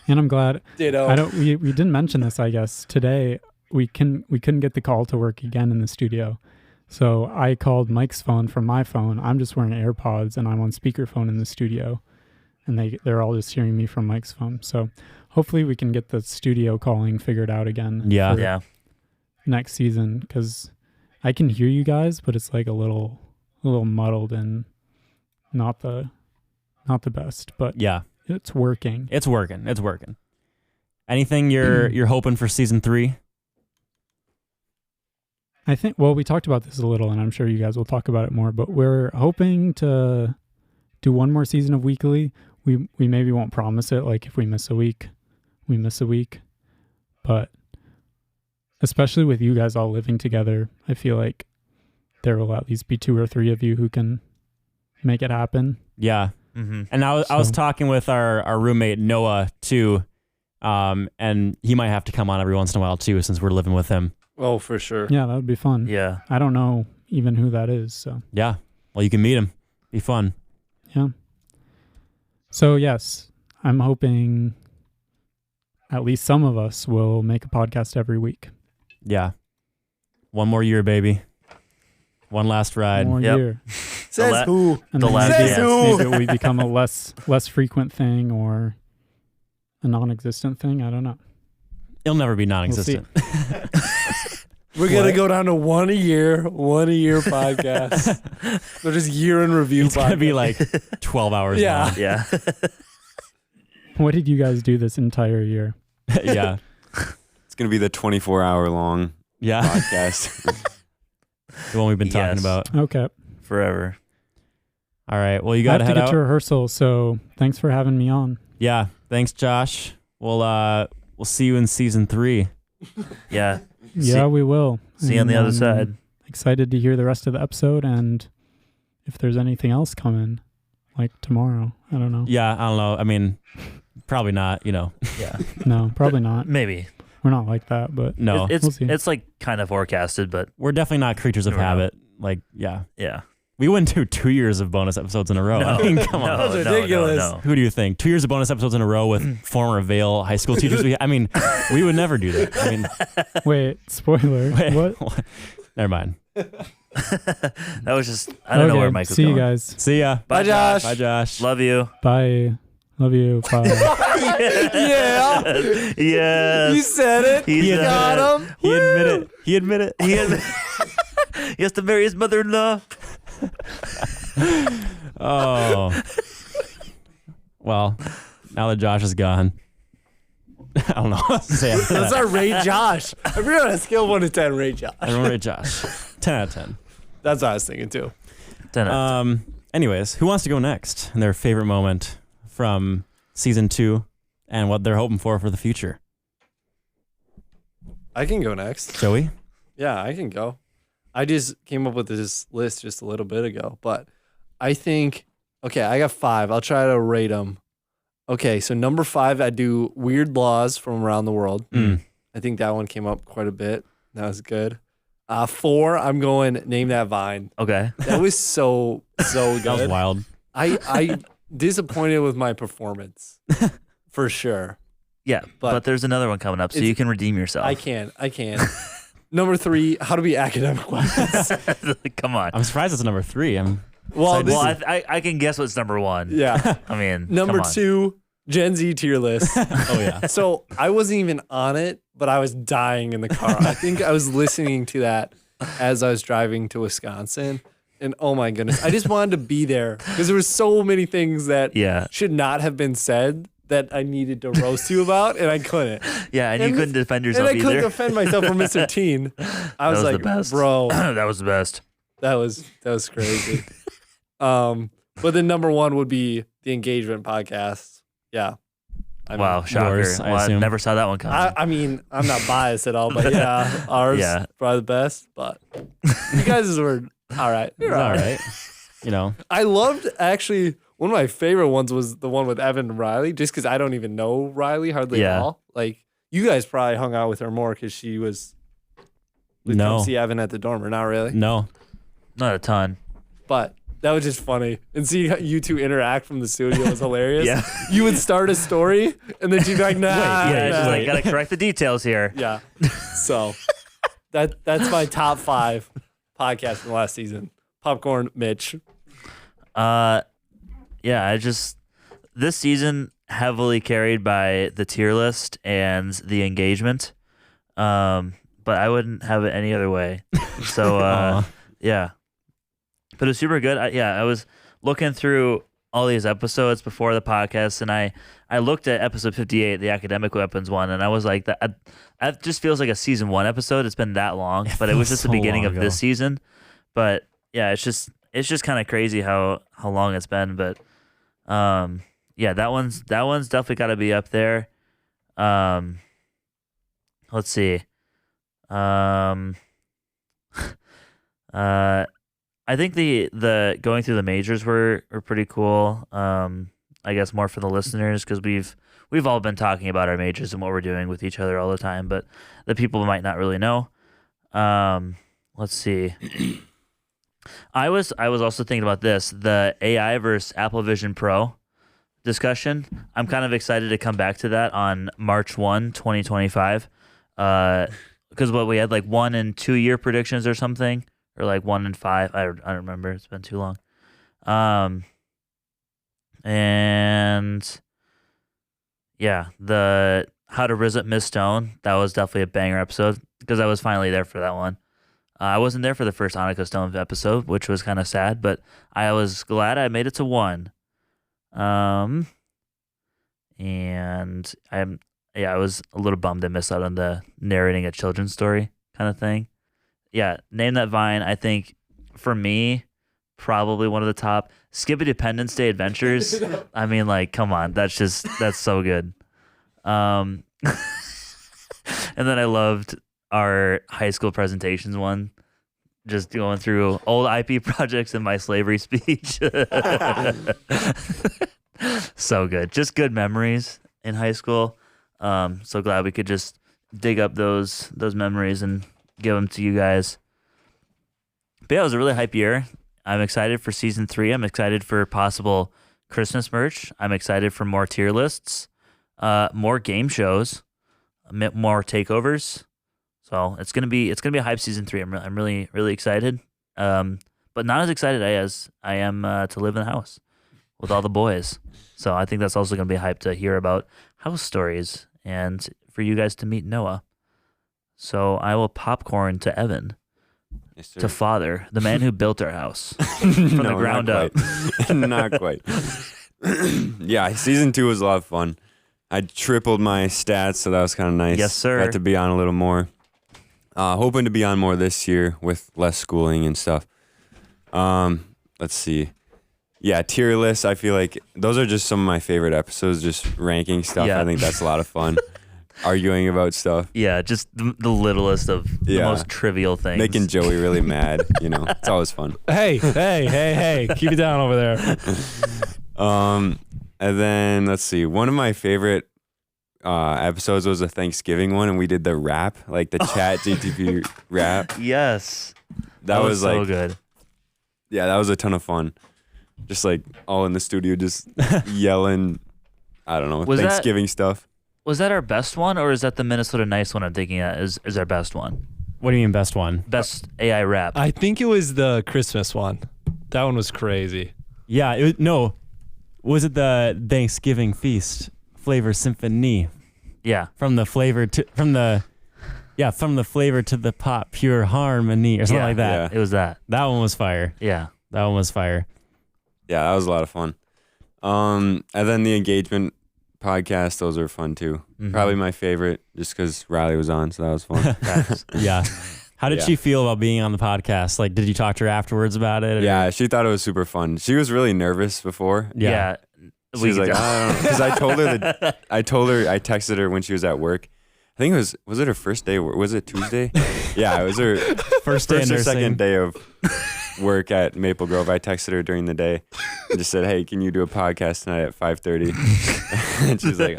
I'm glad. Ditto. We didn't mention this. I guess today we couldn't get the call to work again in the studio. So I called Mike's phone from my phone. I'm just wearing AirPods and I'm on speakerphone in the studio, and they're all just hearing me from Mike's phone. So hopefully we can get the studio calling figured out again. Yeah. for Yeah. Next season, because I can hear you guys, but it's like a little muddled and not the best. But Yeah. it's working. It's working. Anything you're hoping for season 3? I think, well, we talked about this a little, and I'm sure you guys will talk about it more, but we're hoping to do one more season of Weekly. We maybe won't promise it, like if we miss a week, we miss a week. But especially with you guys all living together, I feel like there will at least be 2 or 3 of you who can make it happen. Yeah. Mm-hmm. And I was So- talking with our roommate Noah too, and he might have to come on every once in a while too, since we're living with him. Oh, for sure. Yeah, that would be fun. Yeah. I don't know even who that is, so Yeah. Well, you can meet him. Be fun. yeah. So yes, I'm hoping at least some of us will make a podcast every week. Yeah. One more year, baby. One last ride. One more Yep. year. Says la- who? And The then last Says dance. who? maybe we become a less frequent thing or a non-existent thing. I don't know. It'll never be We'll non-existent. We're gonna go down to one a year podcast. So just year in review. It's gonna be podcast. like 12 hours Yeah. long. Yeah. What did you guys do this entire year? Yeah. It's going to be the 24-hour long Yeah. podcast. The one we've been talking Yes. about. Okay. Forever. All right. Well, you I got have to to head get out. to rehearsal, so thanks for having me on. Yeah. Thanks, Josh. We'll see you in season 3. Yeah. Yeah, we will. See you on the And other I'm side. Excited to hear the rest of the episode, and if there's anything else coming, like tomorrow. I don't know. Yeah. I don't know. I mean, probably not, you know. Yeah. No, probably not. Maybe. We're not like that, but No, It's We'll see. it's like kind of forecasted, but we're definitely not creatures of Never know. habit. Like, yeah. yeah. We wouldn't do 2 years of bonus episodes in a row. I mean, come on. No, That's no, ridiculous. No, no. Who do you think? 2 years of bonus episodes in a row with former Vail high school teachers? I mean, we would never do that. I mean, wait, spoiler. wait, What? Never mind. That was just I don't know where Mike was See going. you guys. See ya. Bye, Josh. Bye, Josh. Love you. Bye. Love you. Bye. Yeah. Yes. You said it. He You said got him. He admitted it. He admitted it. He has to marry his mother-in-law. Oh. Well, now that Josh is gone, I don't know what to say after That's that. our rate Josh. If you're on a scale of 1 to 10, rate Josh. Everyone rate Josh. 10 out of 10. That's what I was thinking too. Anyways, who wants to go next? And their favorite moment from season 2 and what they're hoping for the future. I can go next. Joey? Yeah, I can go. I just came up with this list just a little bit ago, but I think, okay, I got 5. I'll try to rate them. Okay, so number 5, I do weird laws from around the world. Mm. I think that one came up quite a bit. That was good. 4, I'm going Name That Vine. Okay. That was so good. That was wild. I disappointed with my performance for sure. Yeah, But- but there's another one coming up, so It's- you can redeem yourself. I can. Number 3, How to Be Academic Wise. Come on. I'm surprised it's number 3. Well, this Well, is- I can guess what's number 1. yeah. I mean, Number come on. 2, Gen Z tier list. Oh, yeah. So I wasn't even on it, but I was dying in the car. I think I was listening to that as I was driving to Wisconsin. And oh my goodness, I just wanted to be there because there were so many things that Yeah. should not have been said that I needed to roast you about, and I couldn't. Yeah, and you And- couldn't defend And yourself I couldn't either. defend myself from Mr. Teen. I was That was like, the best. bro, That was the best. that was crazy. But then number 1 would be the engagement podcast. Yeah. I mean, Wow, shocker. yours, I Well, I assume. never saw that one coming. I mean, I'm not biased at all, but yeah, ours Yeah. probably the best. But you guys were all right. It's all right. You know, I loved actually one of my favorite ones was the one with Evan and Riley, just because I don't even know Riley hardly at Yeah. all. Like you guys probably hung out with her more because she was would No. come see Evan at the dorm, or not really. no. Not a ton. But that was just funny. And see how you two interact from the studio was hilarious. Yeah. You would start a story and then she'd be like, nah. Yeah, nah. it's just like gotta correct the details here. Yeah. So that's my top 5 podcasts from last season. Popcorn, Mitch. Yeah, this season heavily carried by the tier list and the engagement. But I wouldn't have it any other way. So Aw. yeah. But it was super good. I was looking through all these episodes before the podcast, and I looked at episode 58, the academic weapons one, and I was like, that just feels like a season 1 episode. It's been that long, but it was feels just the so beginning long of ago. this season. But yeah, it's just kind of crazy how long it's been. But yeah, that one's definitely got to be up there. Let's see. I think the going through the majors were pretty cool. I guess more for the listeners because we've all been talking about our majors and what we're doing with each other all the time, but the people might not really know. Let's see. I was also thinking about this, the AI versus Apple Vision Pro discussion. I'm kind of excited to come back to that on March 1, 2025. Because we had like 1 and 2 year predictions or something, or like 1 and 5. I don't remember. It's been too long. And yeah, the How to Visit Miss Stone, that was definitely a banger episode because I was finally there for that one. I wasn't there for the first Annika Stone episode, which was kind of sad, but I was glad I made it to 1. And I was a little bummed I missed out on the narrating a children's story kind of thing. Yeah, Name That Vine, I think, for me, probably one of the top. Skippy Dependence Day Adventures. I mean, like, come on. That's so good. And then I loved our high school presentations one. Just going through old IP projects and my slavery speech. So good. Just good memories in high school. So glad we could just dig up those memories and give them to you guys. But yeah, it was a really hype year. I'm excited for season 3. I'm excited for possible Christmas merch. I'm excited for more tier lists, more game shows, more takeovers. So it's gonna be a hype season 3. I'm really excited. But not as excited as I am to live in the house with all the boys. So I think that's also gonna be hype to hear about house stories and for you guys to meet Noah. So I will popcorn to Evan. Yes, sir. To father, the man who built our house from the ground up. Not quite. Yeah, season 2 was a lot of fun. I tripled my stats, so that was kind of nice. Yes, sir. Got to be on a little more. Hoping to be on more this year with less schooling and stuff. Let's see. Yeah, tier lists. I feel like those are just some of my favorite episodes. Just ranking stuff. Yeah. I think that's a lot of fun. Arguing about stuff. Yeah, just the littlest of the most trivial things. Making Joey really mad. It's always fun. Hey, keep it down over there. And then let's see. One of my favorite episodes was a Thanksgiving one, and we did the rap, like the Chat GTP rap. Yes, That was so like good. Yeah, that was a ton of fun. Just like all in the studio, just yelling. I don't know, Thanksgiving stuff. Was that our best one, or is that the Minnesota Nice one I'm thinking at is our best one? What do you mean best one? Best AI rap. I think it was the Christmas one. That one was crazy. Yeah, was it the Thanksgiving feast flavor symphony? Yeah. From the flavor to the pot, pure harmony or something like that. It was that. That one was fire. Yeah. That one was fire. Yeah, that was a lot of fun. And then the engagement podcast, those are fun too. Mm-hmm. Probably my favorite, just because Riley was on, so that was fun. Yeah. How did she feel about being on the podcast? Like, did you talk to her afterwards about it? Or? Yeah, she thought it was super fun. She was really nervous before. Yeah. She was like, I don't know, because I texted her when she was at work. I think was it her first day? Was it Tuesday? Yeah, it was her first or second day of work at Maple Grove. I texted her during the day and just said, "Hey, can you do a podcast tonight at 5:30?" And she's like,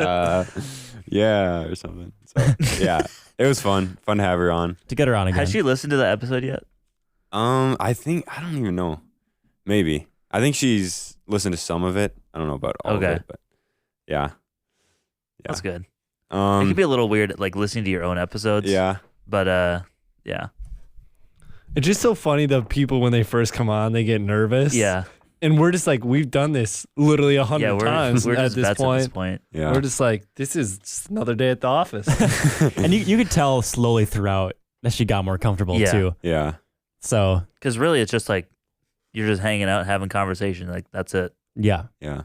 yeah, or something. So yeah, it was fun to have her on. To get her on again. Has she listened to the episode yet? I don't even know. Maybe. I think she's listened to some of it. I don't know about all of it, but yeah. That's good. It It could be a little weird, like listening to your own episodes. Yeah. But yeah. It's just so funny the people when they first come on, they get nervous. Yeah. And we're just like, we've done this literally 100 times we're at just this vets point. at this point. Yeah. We're just like, this is just another day at the office. And you could tell slowly throughout that she got more comfortable too. Yeah. So. Because really, it's just like you're just hanging out, having conversation. Like that's it. Yeah. Yeah.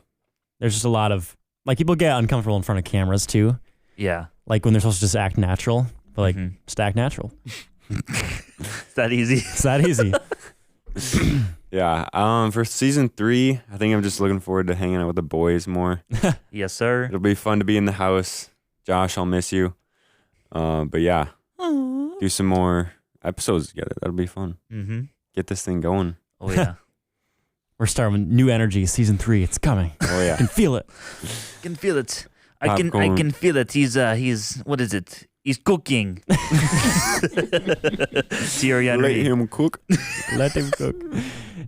There's just a lot of like people get uncomfortable in front of cameras too. Yeah. Like when they're supposed to just act natural, but like just act natural. It's that easy. It's that easy. Yeah. For season 3, I think I'm just looking forward to hanging out with the boys more. Yes, sir. It'll be fun to be in the house. Josh, I'll miss you. But yeah, do some more episodes together. That'll be fun. Mm-hmm. Get this thing going. Oh yeah. We're starting with new energy. Season 3, it's coming. Oh yeah. I can feel it. Can feel it. I Popcorn. can feel it. He's what is it? He's cooking. Thierry Let Henry. him cook. Let him cook.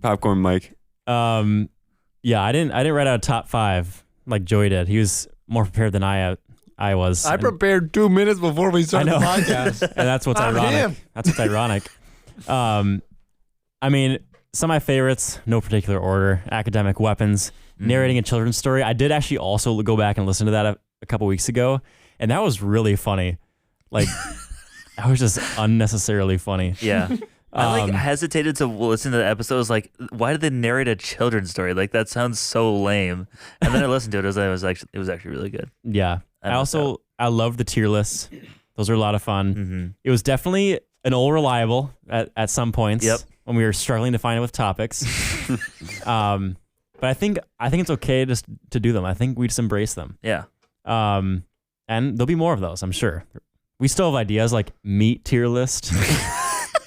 Popcorn Mike. Yeah, I didn't write out a top 5 like Joey did. He was more prepared than I was. I prepared 2 minutes before we started the I know. podcast. And that's what's I'm ironic. him. That's what's ironic. I mean, some of my favorites, no particular order. Academic Weapons, narrating a children's story. I did actually also go back and listen to that a couple weeks ago, and that was really funny. Like, that was just unnecessarily funny. Yeah. I hesitated to listen to the episodes. Like, why did they narrate a children's story? Like, that sounds so lame. And then I listened to it. It was actually really good. Yeah. I love the tier lists. Those are a lot of fun. Mm-hmm. It was definitely an old reliable at some points. Yep. When we were struggling to find it with topics. But I think it's okay just to do them. I think we just embrace them. Yeah. And there'll be more of those, I'm sure. We still have ideas like meat tier list.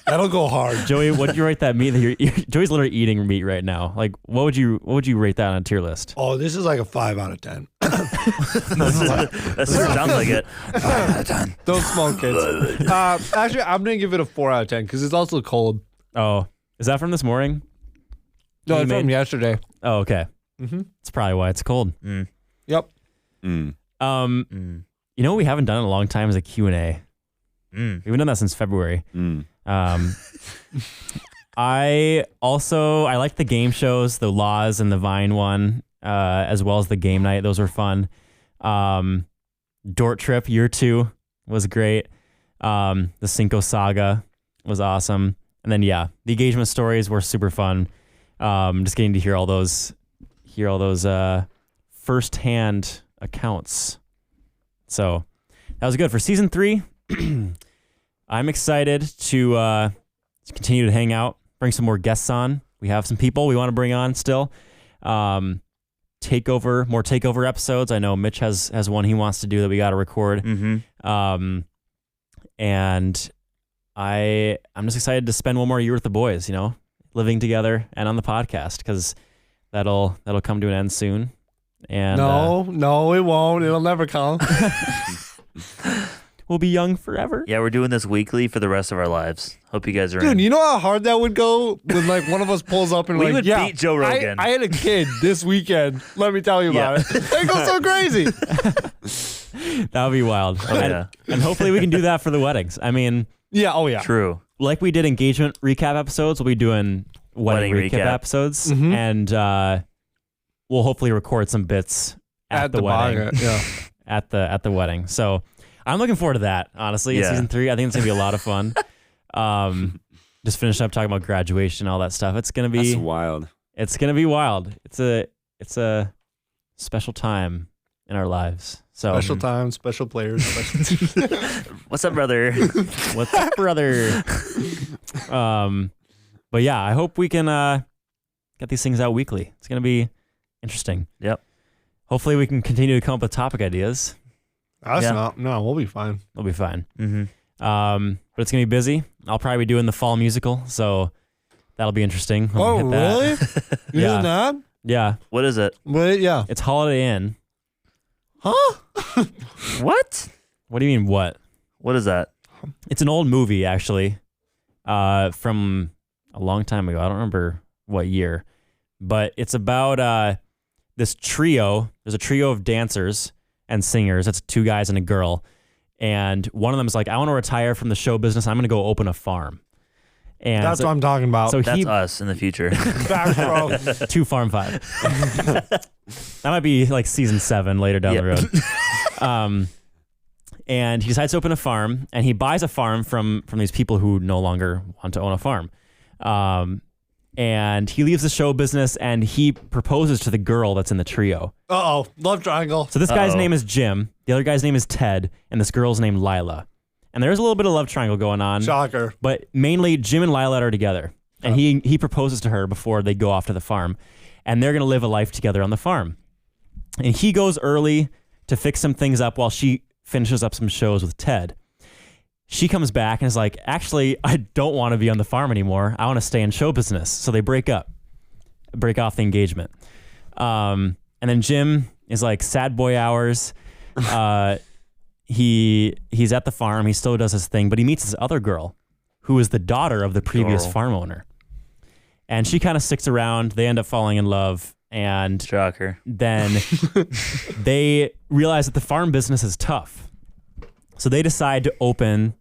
That'll go hard. Joey, what did you rate that meat that Joey's literally eating meat right now. Like, what would you rate that on a tier list? Oh, this is like a 5 out of 10. That sounds like it. 5 out of 10. Don't smoke, kids. Actually, I'm gonna give it a 4 out of 10 because it's also cold. Oh, is that from this morning? No, You it's from made- yesterday. Oh, okay. Mm-hmm. That's probably why it's cold. Yep. Mm. You know what we haven't done in a long time is a Q&A. We haven't done that since February. Mm. I like the game shows, the Laws and the Vine one, as well as the game night. Those were fun. Dort Trip Year 2 was great. The Cinco Saga was awesome. And then, the engagement stories were super fun. Just getting to hear all those firsthand accounts. So that was good for season 3. I'm excited to continue to hang out, bring some more guests on. We have some people we want to bring on still. More takeover episodes. I know Mitch has one he wants to do that we got to record. Mm-hmm. And I'm just excited to spend one more year with the boys, living together and on the podcast, because that'll come to an end soon. And No, it won't. It'll never come. we'll be young forever. Yeah, we're doing this weekly for the rest of our lives. Hope you guys are Dude, in. you know how hard that would go when like one of us pulls up and We like, would beat Joe Rogan. I had a kid this weekend. Let me tell you about it. It goes so crazy. That would be wild. Oh, yeah. And hopefully we can do that for the weddings. I mean, Yeah. Oh yeah. True. like we did engagement recap episodes, we'll be doing wedding recap recap. episodes, Mhm. and we'll hopefully record some bits at the wedding. bar, yeah. At the wedding. So I'm looking forward to that. Honestly, in Yeah. season 3, I think it's gonna be a lot of fun. Just finished up talking about graduation, all that stuff. It's gonna That's be wild. wild. It's a special time in our lives. So Special time, special players. Special What's up, brother? what's up, brother? But yeah, I hope we can get these things out weekly. It's gonna be interesting. Yep. Hopefully we can continue to come up with topic ideas. That's Yeah. not. No, we'll be fine. It'll be fine. Mm-hmm. But it's gonna be busy. I'll probably be doing the fall musical, so that'll be interesting. when we Oh, hit that. really? You Yeah. doing that? Yeah, What is it? But yeah. it's Holiday Inn. Huh? What? What do you mean? What? What is that? It's an old movie, actually, from a long time ago. I don't remember what year, but it's about this trio. There's a trio of dancers and singers. That's 2 guys and a girl, and one of them is like, I want to retire from the show business. I'm going to go open a farm. And That's so, what I'm talking about. so That's he us in the future. Back row. 2 Farm 5. That might be like season 7 later down the road. And he decides to open a farm, and he buys a farm from these people who no longer want to own a farm. And he leaves the show business, and he proposes to the girl that's in the trio. Uh-oh. Love triangle. So this guy's Uh-oh. name is Jim, the other guy's name is Ted, and this girl's named Lila. And there's a little bit of love triangle going on. Shocker. But mainly Jim and Lila are together. And he proposes to her before they go off to the farm. And they're going to live a life together on the farm. And he goes early to fix some things up while she finishes up some shows with Ted. She comes back and is like, actually, I don't want to be on the farm anymore. I want to stay in show business. So they break off the engagement. And then Jim is like, sad boy hours. He's at the farm. He still does his thing, but he meets this other girl who is the daughter of the previous farm owner. And she kind of sticks around. They end up falling in love. And Shocker. then they realize that the farm business is tough. So they decide to open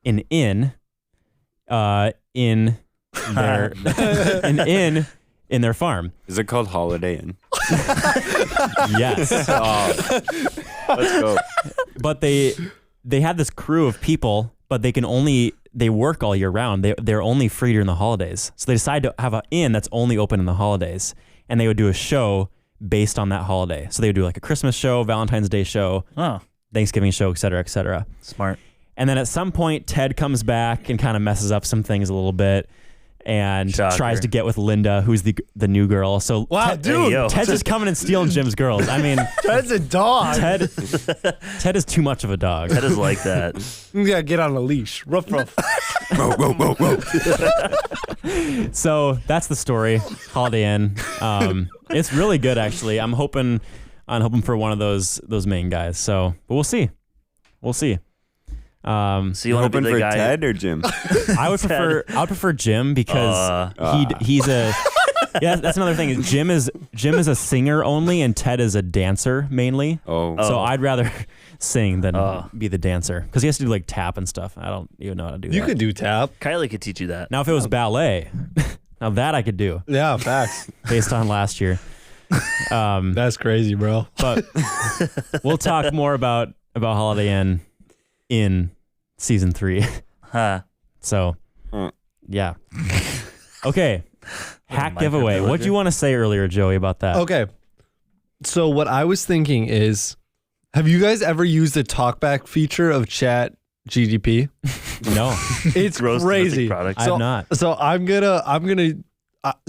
an inn in their in their farm. Is it called Holiday Inn? Yes. Oh, let's go. But they had this crew of people, but they work all year round. They're only free during the holidays. So they decide to have an inn that's only open in the holidays, and they would do a show based on that holiday. So they would do like a Christmas show, Valentine's Day show, Oh, Thanksgiving show, et cetera, et cetera. smart. And then at some point, Ted comes back and kind of messes up some things a little bit. and Shocker. tries to get with Linda, who's the new girl. So Wow, dude. yo. Ted's just coming and stealing Jim's girls. I mean, That's a dog. Ted is too much of a dog. That is like that. You gotta get on a leash. Ruff, ruff. So that's the story. Holiday Inn. It's really good, actually. I'm hoping for one of those main guys. So, but we'll see. So you You want to be hoping the for guy? Ted or Jim? I would prefer Jim because he's a. Yeah, that's another thing. Jim is a singer only, and Ted is a dancer mainly. Oh. So I'd rather sing than be the dancer because he has to do like tap and stuff. I don't even know how to do that. You could do tap. Kylie could teach you that. Now, if it was ballet, now that I could do Yeah, facts. based on last year. That's crazy, bro. But we'll talk more about Holiday Inn in season 3. Huh. So, yeah. Okay. Hack Micro giveaway. villager. What'd you want to say earlier, Joey, about that? Okay. So what I was thinking is, have you guys ever used the talkback feature of Chat GDP? No, It's Gross crazy. domestic products. I have not. So I'm gonna.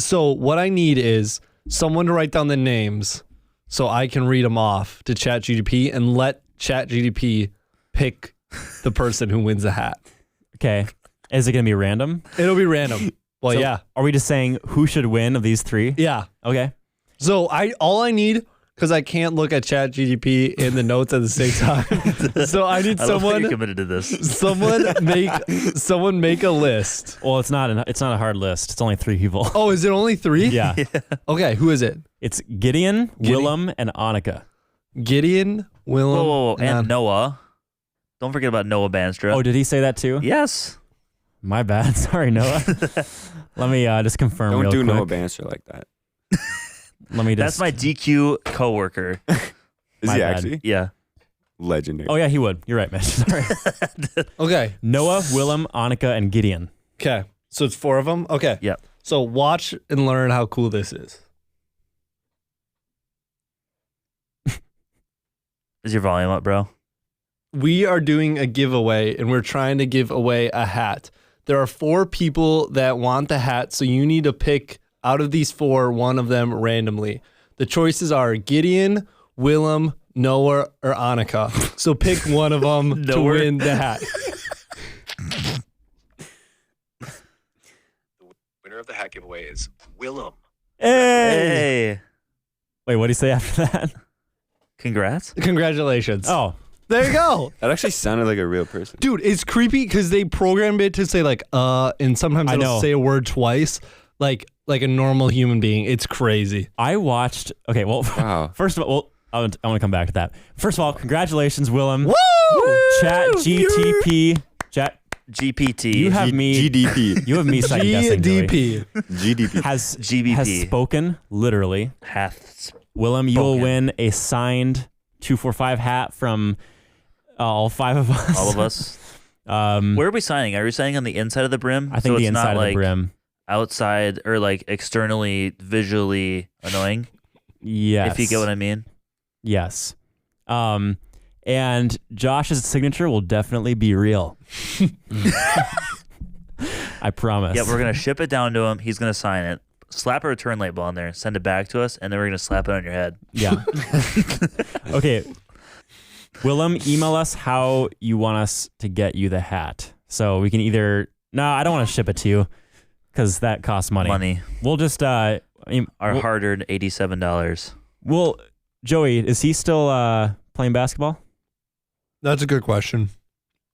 So what I need is someone to write down the names so I can read them off to Chat GDP and let Chat GDP pick the person who wins the hat. Okay. Is it going to be random? It'll be random. Well, So yeah, Are we just saying who should win of these 3? yeah. Okay. So all I need, because I can't look at Chat GDP in the notes at the same time. So I need I love how you're someone. committed to this. Someone make a list. Well, it's not a hard list. It's only 3 people. Oh, is it only 3? Yeah. Okay, who is it? It's Gideon, Willem, and Annika. Gideon, Willem, Whoa. And Noah. Don't forget about Noah Banstra. Oh, did he say that too? Yes. My bad. Sorry, Noah. Let me just confirm Don't real do quick. Noah Bannister like that. Let me just. That's my DQ coworker. Is My he bad. actually? Yeah. Legendary. Oh yeah, he would. You're right, Mitch. Sorry. Okay, Noah, Willem, Annika, and Gideon. okay. So it's 4 of them. Okay. Yep. So watch and learn how cool this is. Is your volume up, bro? We are doing a giveaway and we're trying to give away a hat. There are 4 people that want the hat, so you need to pick out of these 4 one of them randomly. The choices are Gideon, Willem, Noah, or Annika. So pick one of them to Noah. win the hat. The winner of the hat giveaway is Willem. Hey. Wait, what did he say after that? Congrats. Congratulations. Oh, There you go. That actually sounded like a real person. Dude, it's creepy because they programmed it to say like and sometimes I it'll know. say a word twice, like a normal human being. It's crazy. I watched. Okay, well, Wow. first of all, I want to come back to that. First of all, congratulations, Willem. Woo! Chat GTP. Chat. GPT. You have me. GDP. You have me second guessing. Joey. GDP. GDP. Has GBP. has spoken literally. Hath. Willem, you will Spoken. win a signed 245 hat from all 5 of us. All of us. Where are we signing? Are we signing on the inside of the brim? I think so the it's inside not of the like brim. outside or like externally visually annoying. Yes. If you get what I mean. Yes. And Josh's signature will definitely be real. I promise. Yeah, we're gonna ship it down to him. He's gonna sign it. Slap a return label on there. Send it back to us, and then we're gonna slap it on your head. Yeah. Okay. Willem, email us how you want us to get you the hat. So we can either. No, I don't want to ship it to you because that costs money. We'll just. Our we'll, hard-earned $87. Well, Joey, is he still playing basketball? That's a good question.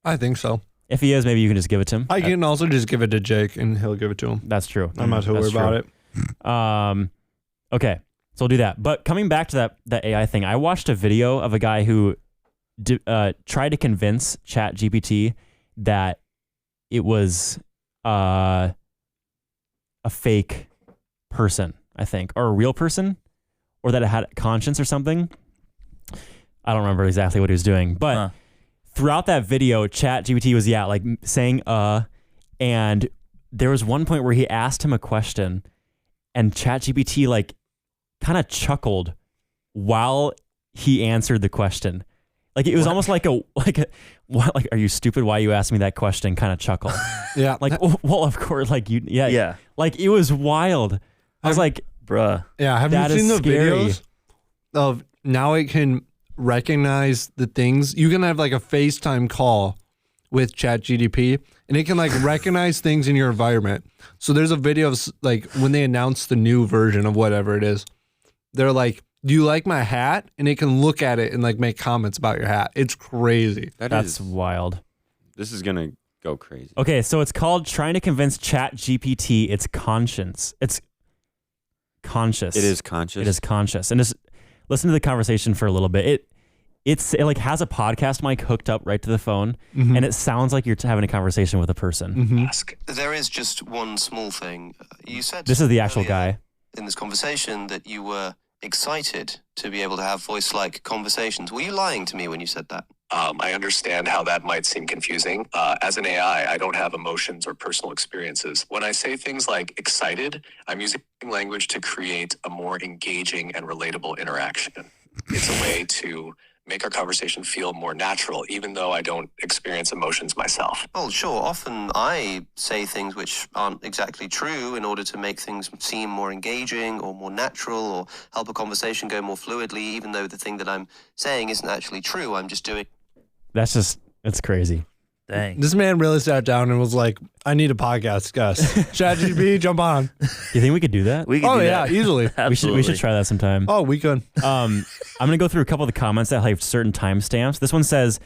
I think so. If he is, maybe you can just give it to him. I can also just give it to Jake and he'll give it to him. That's true. I'm not too worried That's about true. it. Okay, so we'll do that. But coming back to that AI thing, I watched a video of a guy who tried to convince ChatGPT that it was a fake person, I think, or a real person, or that it had a conscience or something. I don't remember exactly what he was doing, but throughout that video, ChatGPT was like saying and there was one point where he asked him a question, and ChatGPT like kind of chuckled while he answered the question. Like it was almost like a what? Like, are you stupid? Why you asked me that question? Kind of chuckle. Yeah. Like, well, of course. Like you, yeah. Yeah. Like it was wild. I was like, Bruh. Yeah. Have That you seen is the scary. videos of now it can recognize the things? You can have like a FaceTime call with ChatGPT and it can like recognize things in your environment. So there's a video of like when they announce the new version of whatever it is, they're like, do you like my hat? And it can look at it and like make comments about your hat. It's crazy. that's wild. This is gonna go crazy. Okay, so it's called trying to convince ChatGPT it's conscious. It's conscious. It is conscious. It is conscious. And just listen to the conversation for a little bit. It like has a podcast mic hooked up right to the phone, and it sounds like you're having a conversation with a person. Ask. There is just one small thing. You said This is the actual earlier guy. in this conversation that you were excited to be able to have voice-like conversations. Were you lying to me when you said that? I understand how that might seem confusing. As an AI, I don't have emotions or personal experiences. When I say things like excited, I'm using language to create a more engaging and relatable interaction. It's a way to make our conversation feel more natural, even though I don't experience emotions myself. Well, sure. Often I say things which aren't exactly true in order to make things seem more engaging or more natural or help a conversation go more fluidly, even though the thing that I'm saying isn't actually true. I'm just doing. It's crazy. Dang. This man really sat down and was like, I need a podcast, Gus. ChatGPT, jump on. You think we could do that? We can Oh, do yeah, that. easily. Absolutely. We should try that sometime. Oh, we could. I'm gonna go through a couple of the comments that have certain timestamps. This one says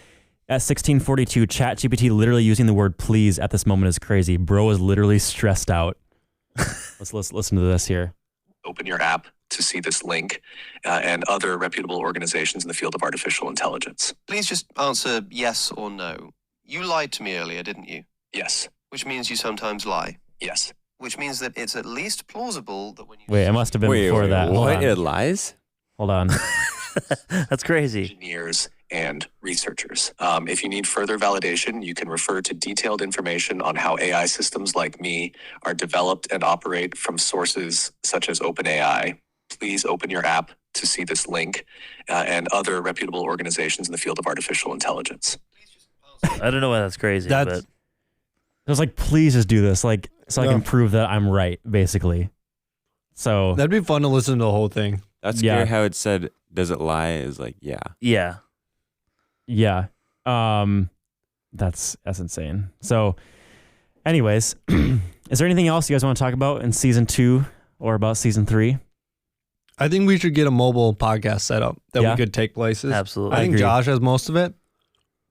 at 1642, ChatGPT literally using the word please at this moment is crazy. Bro is literally stressed out. Let's listen to this here. Open your app to see this link and other reputable organizations in the field of artificial intelligence. Please just answer yes or no. You lied to me earlier, didn't you? Yes. Which means you sometimes lie. Yes. Which means that it's at least plausible that when you Wait, it must have been before that. Hold What? on. It lies? Hold on. That's crazy. Engineers and researchers. If you need further validation, you can refer to detailed information on how AI systems like me are developed and operate from sources such as OpenAI. Please open your app to see this link and other reputable organizations in the field of artificial intelligence. I don't know why that's crazy, That's- but I was like, please just do this, like, so I Yeah. can prove that I'm right, basically. So That'd be fun to listen to the whole thing. That's Yeah. scary how it said, does it lie? Is like, yeah. yeah. yeah, that's insane. So, anyways, is there anything else you guys want to talk about in season 2 or about season 3? I think we should get a mobile podcast set up that Yeah. we could take places. Absolutely. I think agree. Josh has most of it.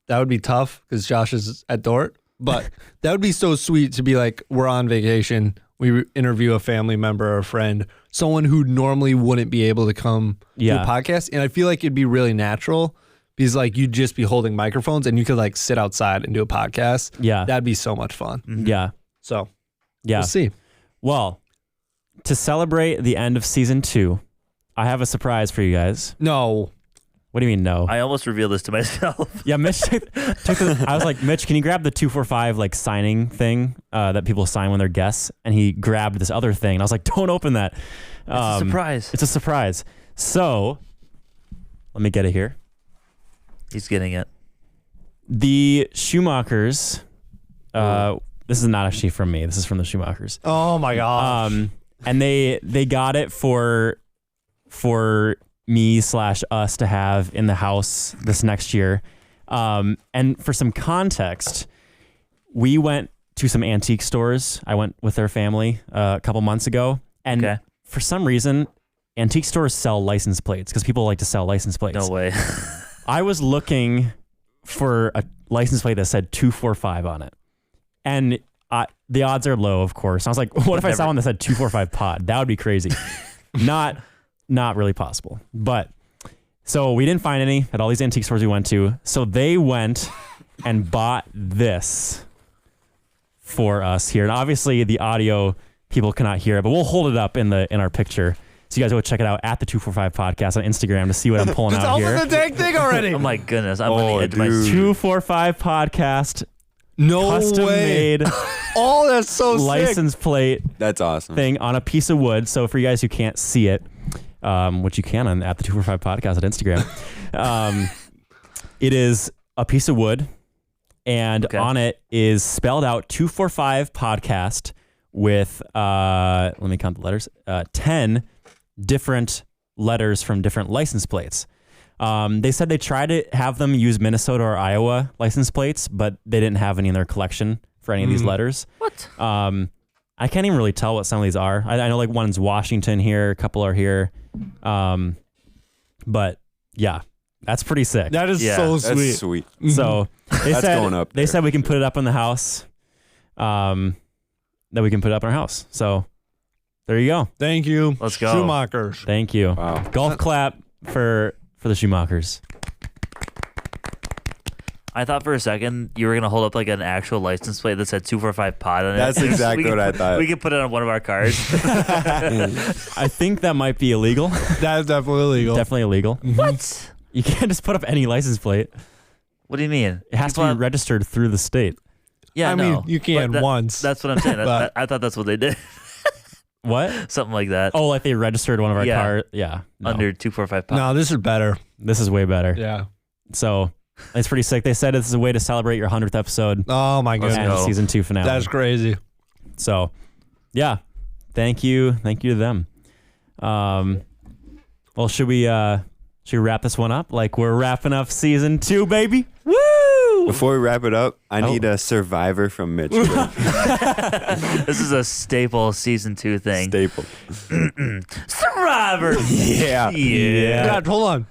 That would be tough because Josh is at Dort. But that would be so sweet to be like, we're on vacation. We interview a family member or a friend, someone who normally wouldn't be able to come to a podcast. And I feel like it'd be really natural because like you'd just be holding microphones and you could like sit outside and do a podcast. Yeah. That'd be so much fun. Yeah. So Yeah. we'll see. Well, to celebrate the end of season 2, I have a surprise for you guys. No. What do you mean no? I almost revealed this to myself. Yeah, Mitch took the, I was like, Mitch, can you grab the 245 like signing thing that people sign when they're guests? And he grabbed this other thing. And I was like, don't open that. It's a surprise. It's a surprise. So let me get it here. He's getting it. The Schumachers, this is not actually from me. This is from the Schumachers. Oh my God. And they got it for me/us to have in the house this next year. And for some context, we went to some antique stores. I went with their family a couple months ago. And Okay. for some reason, antique stores sell license plates because people like to sell license plates. No way. I was looking for a license plate that said 245 on it. And the odds are low, of course. I was like, what if I saw one that said 245 pod? That would be crazy. Not really possible. But so we didn't find any at all these antique stores we went to. So they went and bought this for us here. And obviously the audio people cannot hear it, but we'll hold it up in our picture. So you guys go check it out at the 245 podcast on Instagram to see what I'm pulling Just out open here. the dang thing already. Oh my goodness. I'm on the edge of my dude. seat. 245 podcast, No custom way. made Oh, that's so sick. license plate That's awesome. thing on a piece of wood. So for you guys who can't see it, which you can on at the 245 podcast at Instagram, It is a piece of wood, and on it is spelled out 245 podcast with, let me count the letters, 10 different letters from different license plates. They said they tried to have them use Minnesota or Iowa license plates, but they didn't have any in their collection for any of these letters. What? I can't even really tell what some of these are. I know like one's Washington here, a couple are here. But yeah, that's pretty sick. That is so sweet. That's sweet. So they That's said, going up they there. said we can put it up in the house. That we can put it up in our house. So there you go. Thank you. Let's go. Schumachers. Thank you. Wow. Golf clap for the Schumachers. I thought for a second you were going to hold up like an actual license plate that said 245 pod on it. That's exactly We what I thought. We could put it on one of our cars. I think that might be illegal. That is definitely illegal. Definitely illegal. What? You can't just put up any license plate. What do you mean? It has to be registered through the state. Yeah, I no. mean, you can But once. That's what I'm saying. But- I thought that's what they did. What? Something like that. Oh, like they registered one of our Yeah. cars. Yeah. No. Under 245 pod. No, this is better. This is way better. Yeah. So it's pretty sick. They said this is a way to celebrate your 100th episode Oh my and Let's goodness. go. season 2 finale. That's crazy. So, yeah, thank you to them. Well, should we wrap this one up? Like we're wrapping up season 2, baby. Woo! Before we wrap it up, I need a survivor from Mitch. This is a staple season 2 thing. Staple. Survivor. Yeah. Yeah, hold on.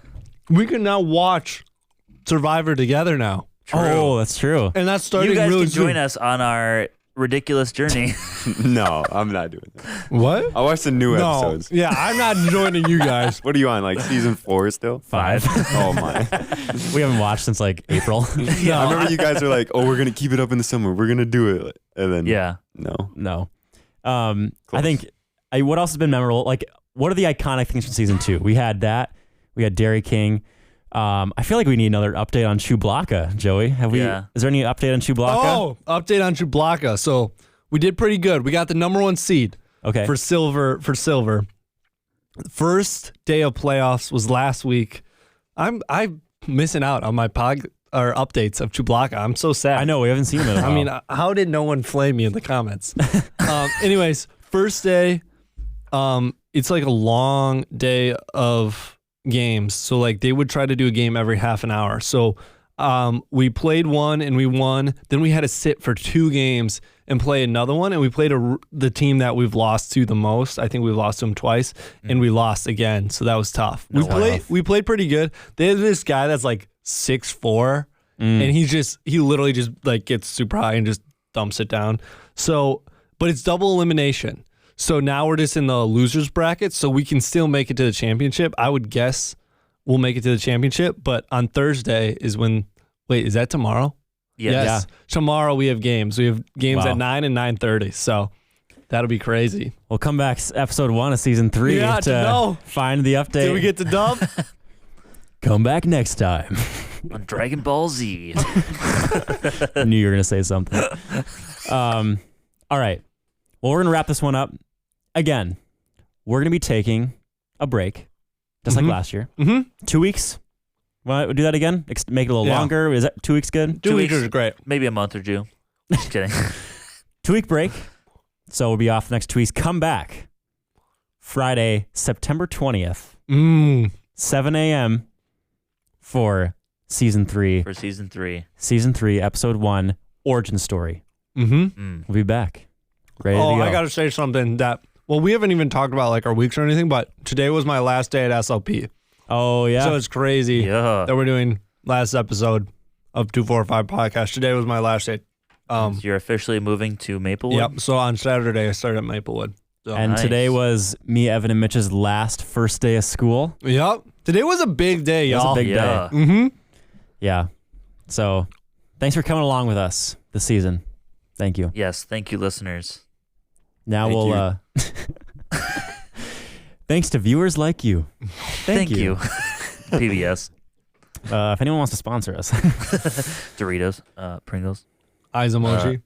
We can now watch Survivor together now. Oh, that's true. And that's starting You guys really can join soon. us on our ridiculous journey. No, I'm not doing that. What? I'll watch the new No. episodes. Yeah, I'm not joining you guys. What are you on? Like season 4 still? 5. Oh my. We haven't watched since like April. I remember you guys were like, "Oh, we're gonna keep it up in the summer. We're gonna do it." And then Yeah. no. No. I think what else has been memorable? Like, what are the iconic things from season 2? We had that. We had Dairy King. I feel like we need another update on Chewbacca, Joey. Have we? Yeah. Is there any update on Chewbacca? Oh, update on Chewbacca. So we did pretty good. We got the #1 seed Okay. for silver. First day of playoffs was last week. I'm missing out on my updates of Chewbacca. I'm so sad. I know we haven't seen him in a while. I mean, how did no one flame me in the comments? Anyways, first day, it's like a long day of games. So like they would try to do a game every half an hour. So we played one and we won. Then we had to sit for 2 games and play another one. And we played the team that we've lost to the most. I think we've lost to them twice and we lost again. So that was tough. We played pretty good. They have this guy that's like 6'4", and he literally just like gets super high and just dumps it down. So, but it's double elimination. So now we're just in the losers bracket, so we can still make it to the championship. I would guess we'll make it to the championship, but on Thursday is when. Wait, is that tomorrow? Yes. Tomorrow we have games. We have games Wow. at 9 and 9:30. So that'll be crazy. We'll come back episode 1 of season 3 Yeah, to no. find the update. Did we get the dub? Come back next time. On Dragon Ball Z. I knew you were going to say something. All right. Well, we're going to wrap this one up. Again, we're going to be taking a break, just like last year. 2 weeks. Want to do that again? Make it a little Yeah. longer? Is that 2 weeks good? 2 weeks weeks. is great. Maybe a month or 2. Just kidding. 2-week break. So we'll be off the next 2 weeks. Come back Friday, September 20th, 7 a.m. for season 3. For season 3. Season 3, episode 1, origin story. Mm. We'll be back. Ready to go. I got to say something that, well, we haven't even talked about like our weeks or anything, but today was my last day at SLP. Oh, yeah. So it's crazy Yeah. that we're doing last episode of 245 podcast. Today was my last day. You're officially moving to Maplewood? Yep. So on Saturday I started at Maplewood. So. and Nice. today was me, Evan, and Mitch's last first day of school. Yep. Today was a big day, It was a y'all. big Yeah. day. Mm-hmm. Yeah. So thanks for coming along with us this season. Thank you. Yes. Thank you, listeners. Now Thank we'll thanks to viewers like you. Thank you. PBS. If anyone wants to sponsor us, Doritos. Pringles. Eyes emoji.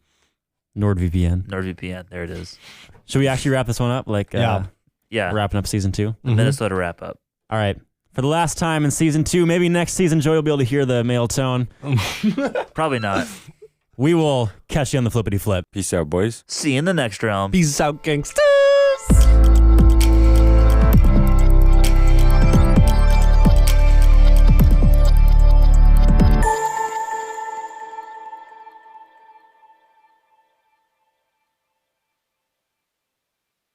NordVPN. NordVPN. There it is. Should we actually wrap this one up? Like, Yeah. Yeah. wrapping up season 2. Mhm. Minnesota wrap up. All right. for the last time in season 2. Maybe next season, Joey will be able to hear the male tone. Probably not. We will catch you on the flippity flip. Peace out, boys. See you in the next realm. Peace out, gangsta.